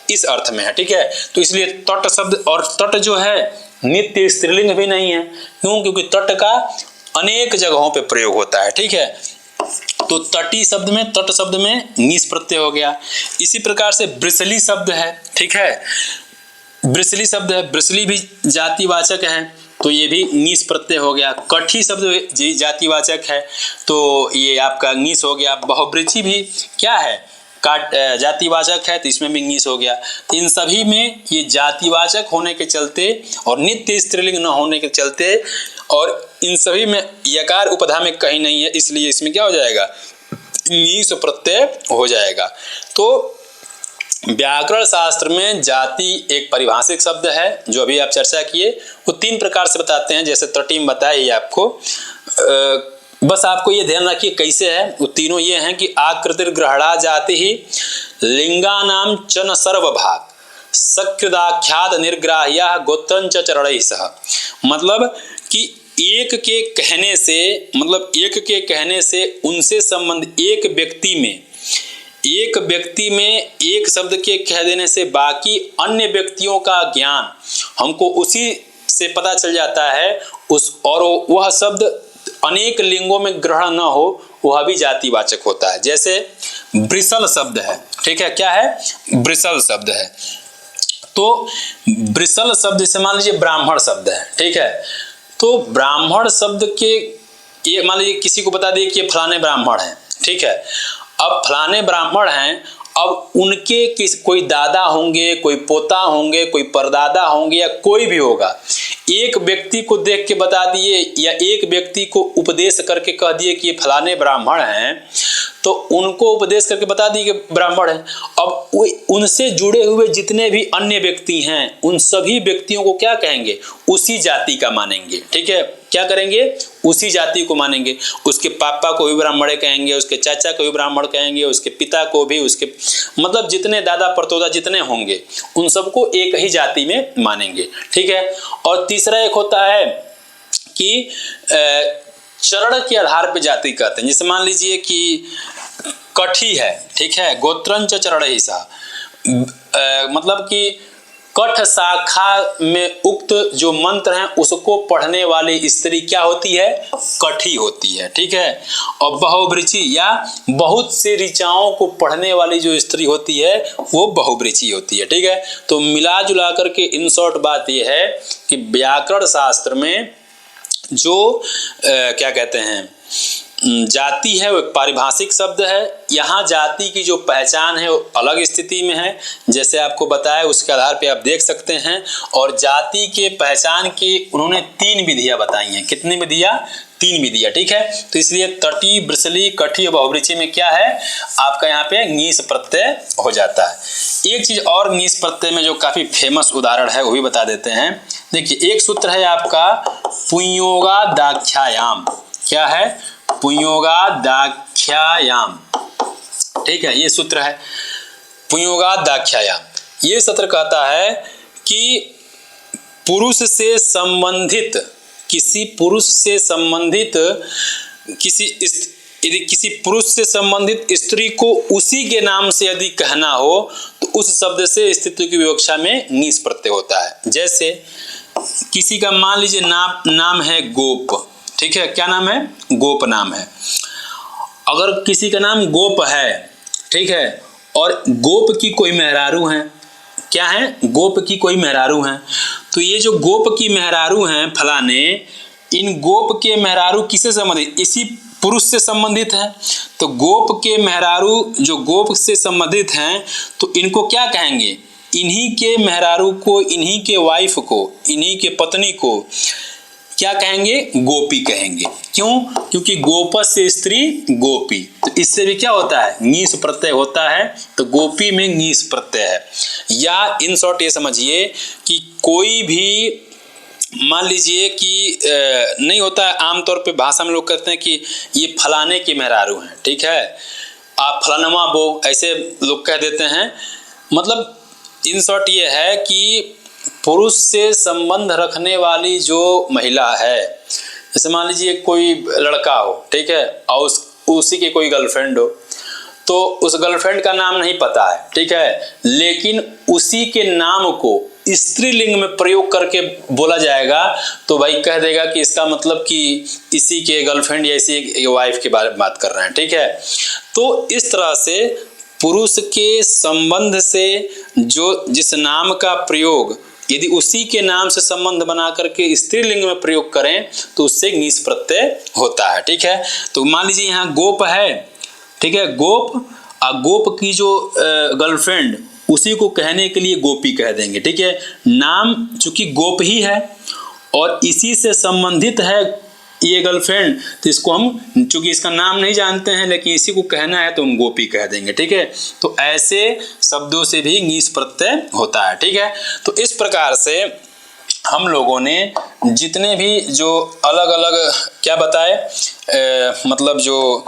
इस अर्थ में है, ठीक है। तो इसलिए तट शब्द, और तट जो है नित्य स्त्रीलिंग भी नहीं है, क्यों? क्योंकि तट का अनेक जगहों पे प्रयोग होता है, ठीक है। तो तटी शब्द में, तट शब्द में नीस प्रत्यय हो गया। इसी प्रकार से ब्रिसली शब्द है, ठीक है, ब्रिसली शब्द है, ब्रिसली भी जातिवाचक है, तो ये भी नीस प्रत्यय हो गया। कठी शब्द जातिवाचक है, तो ये आपका नीस हो गया। बहुब्रीची भी क्या है? जातिवाचक है, तो इसमें भी नीस हो गया। तो इन सभी में ये जातिवाचक होने के चलते और नित्य स्त्रीलिंग न होने के चलते, और इन सभी में यकार उपधा में कहीं नहीं है, इसलिए इसमें क्या हो जाएगा? नीस प्रत्यय हो जाएगा। तो व्याकरण शास्त्र में जाति एक परिभाषिक शब्द है, जो अभी आप चर्चा किए, वो 3 प्रकार से बताते हैं, जैसे तटीम बताई आपको। बस आपको ये ध्यान रखिए कैसे है। वो तीनों ये हैं कि आकृतिर ग्रहणा जाति ही, लिंगानाम च न सर्वभाग, सकृदाख्यात निर्ग्राह्या गोत्रंच चरणैः सह। मतलब कि एक के कहने से, मतलब एक के कहने से उनसे संबंध, एक व्यक्ति में एक शब्द के कह देने से बाकी अन्य व्यक्तियों का ज्ञान हमको उसी से पता चल जाता है, और वह शब्द अनेक लिंगों में ग्रहण न हो, वह भी जातिवाचक होता है। जैसे ब्रिसल शब्द है, ठीक है, क्या है? ब्रिसल शब्द है। तो ब्रिसल शब्द से मान लीजिए ब्राह्मण शब्द है, ठीक है, तो ब्राह्मण शब्द के, ये मान लीजिए किसी को बता दिए कि ये फलाने ब्राह्मण हैं, ठीक है। अब फलाने ब्राह्मण हैं, अब उनके कोई दादा होंगे, कोई पोता होंगे, कोई परदादा होंगे, या कोई भी होगा, एक व्यक्ति को देख के बता दिए या एक व्यक्ति को उपदेश करके कह दिए कि ये फलाने ब्राह्मण हैं, तो उनको उपदेश करके बता दिए कि ब्राह्मण हैं। अब उनसे जुड़े हुए जितने भी अन्य व्यक्ति हैं, उन सभी व्यक्तियों को क्या कहेंगे? उसी जाति का मानेंगे, ठीक है। क्या करेंगे, उसी जाति को मानेंगे। उसके पापा को भी ब्राह्मण कहेंगे, उसके चाचा को भी ब्राह्मण कहेंगे, उसके पिता को भी, उसके मतलब जितने दादा परतोदा जितने होंगे उन सबको एक ही जाति में मानेंगे, ठीक है। और तीसरा एक होता है कि चरण के आधार पे जाति कहते हैं। जैसे मान लीजिए कि कठी है, ठीक है, गोत्रंच चरण ही सा, मतलब कि कठ शाखा में उक्त जो मंत्र हैं उसको पढ़ने वाली स्त्री क्या होती है, कठी होती है, ठीक है। और बहुवृची या बहुत से ऋचाओं को पढ़ने वाली जो स्त्री होती है वो बहुवृची होती है, ठीक है। तो मिला जुला करके इन शॉर्ट बात यह है कि व्याकरण शास्त्र में जो क्या कहते हैं जाति है वो पारिभाषिक शब्द है। यहाँ जाति की जो पहचान है वो अलग स्थिति में है, जैसे आपको बताया उसके आधार पे आप देख सकते हैं। और जाति के पहचान की उन्होंने 3 विधियां बताई हैं। कितनी विधियां, 3 विधियां, ठीक है। तो इसलिए तटी, ब्रसली, कठी और बहुवृची में क्या है आपका यहाँ पे ङीस प्रत्यय हो जाता है। एक चीज और ङीस प्रत्यय में जो काफी फेमस उदाहरण है वो भी बता देते हैं। देखिए एक सूत्र है आपका पुंयोगादाख्यायाम, क्या है, पुंयोगादाख्यायाम, ठीक है, ये सूत्र है पुंयोगादाख्यायाम। ये सूत्र कहता है कि पुरुष से संबंधित किसी पुरुष से संबंधित यदि किसी पुरुष से संबंधित स्त्री को उसी के नाम से यदि कहना हो तो उस शब्द से स्त्रीत्व की विवक्षा में ङीस प्रत्यय होता है। जैसे किसी का मान लीजिए नाम है गोप, ठीक है, क्या नाम है, गोप नाम है। अगर किसी का नाम गोप है, ठीक है, और गोप की कोई मेहरारू हैं, क्या है, गोप की कोई मेहरारू हैं, तो ये जो गोप की मेहरारू हैं फलाने, इन गोप के मेहरारू किससे संबंधित, इसी पुरुष से संबंधित है। तो गोप के मेहरारू जो गोप से संबंधित हैं तो इनको क्या कहेंगे, इन्हीं के मेहरारू को, इन्हीं के वाइफ को, इन्हीं के पत्नी को क्या कहेंगे, गोपी कहेंगे। क्यों, क्योंकि गोपस से स्त्री गोपी, तो इससे भी क्या होता है, ङीस प्रत्यय होता है। तो गोपी में ङीस प्रत्यय है। या इन शॉर्ट ये समझिए कि कोई भी मान लीजिए कि नहीं होता है, आमतौर पे भाषा में लोग कहते हैं कि ये फलाने के मेहरारू हैं, ठीक है, आप फलानमा बो, ऐसे लोग कह देते हैं। मतलब इन शॉर्ट ये है कि पुरुष से संबंध रखने वाली जो महिला है, जैसे मान लीजिए कोई लड़का हो, ठीक है, और उसी के कोई गर्लफ्रेंड हो, तो उस गर्लफ्रेंड का नाम नहीं पता है, ठीक है, लेकिन उसी के नाम को स्त्रीलिंग में प्रयोग करके बोला जाएगा तो भाई कह देगा कि इसका मतलब कि इसी के गर्लफ्रेंड या इसी के वाइफ के बारे में बात कर रहे हैं, ठीक है। तो इस तरह से पुरुष के संबंध से जो जिस नाम का प्रयोग यदि उसी के नाम से संबंध बना करके स्त्रीलिंग में प्रयोग करें तो उससे ङीस प्रत्यय होता है, ठीक है। तो मान लीजिए यहाँ गोप है, ठीक है, गोप, और गोप की जो गर्लफ्रेंड उसी को कहने के लिए गोपी कह देंगे, ठीक है। नाम चूंकि गोप ही है और इसी से संबंधित है ये गर्लफ्रेंड, तो इसको हम चूंकि इसका नाम नहीं जानते हैं लेकिन इसी को कहना है तो हम गोपी कह देंगे, ठीक है। तो ऐसे शब्दों से भी ङीस प्रत्यय होता है, ठीक है। तो इस प्रकार से हम लोगों ने जितने भी जो अलग अलग क्या बताए, मतलब जो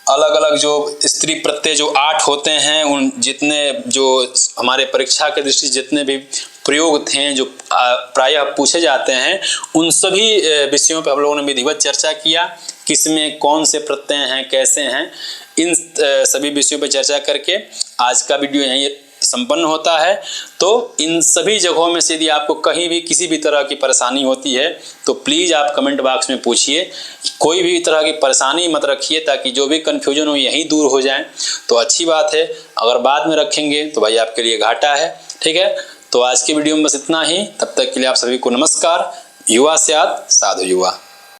अलग अलग जो स्त्री प्रत्यय जो 8 होते हैं, उन जितने जो हमारे परीक्षा के दृष्टि जितने भी प्रयोग थे जो प्रायः पूछे जाते हैं, उन सभी विषयों पर हम लोगों ने विधिवत चर्चा किया। किसमें कौन से प्रत्यय हैं, कैसे हैं, इन सभी विषयों पर चर्चा करके आज का वीडियो यहीं संपन्न होता है। तो इन सभी जगहों में से यदि आपको कहीं भी किसी भी तरह की परेशानी होती है तो प्लीज़ आप कमेंट बॉक्स में पूछिए। कोई भी तरह की परेशानी मत रखिए ताकि जो भी कन्फ्यूजन हो यहीं दूर हो जाए तो अच्छी बात है। अगर बाद में रखेंगे तो भाई आपके लिए घाटा है, ठीक है। तो आज की वीडियो में बस इतना ही। तब तक के लिए आप सभी को नमस्कार। युवा स्यात् साधु युवा।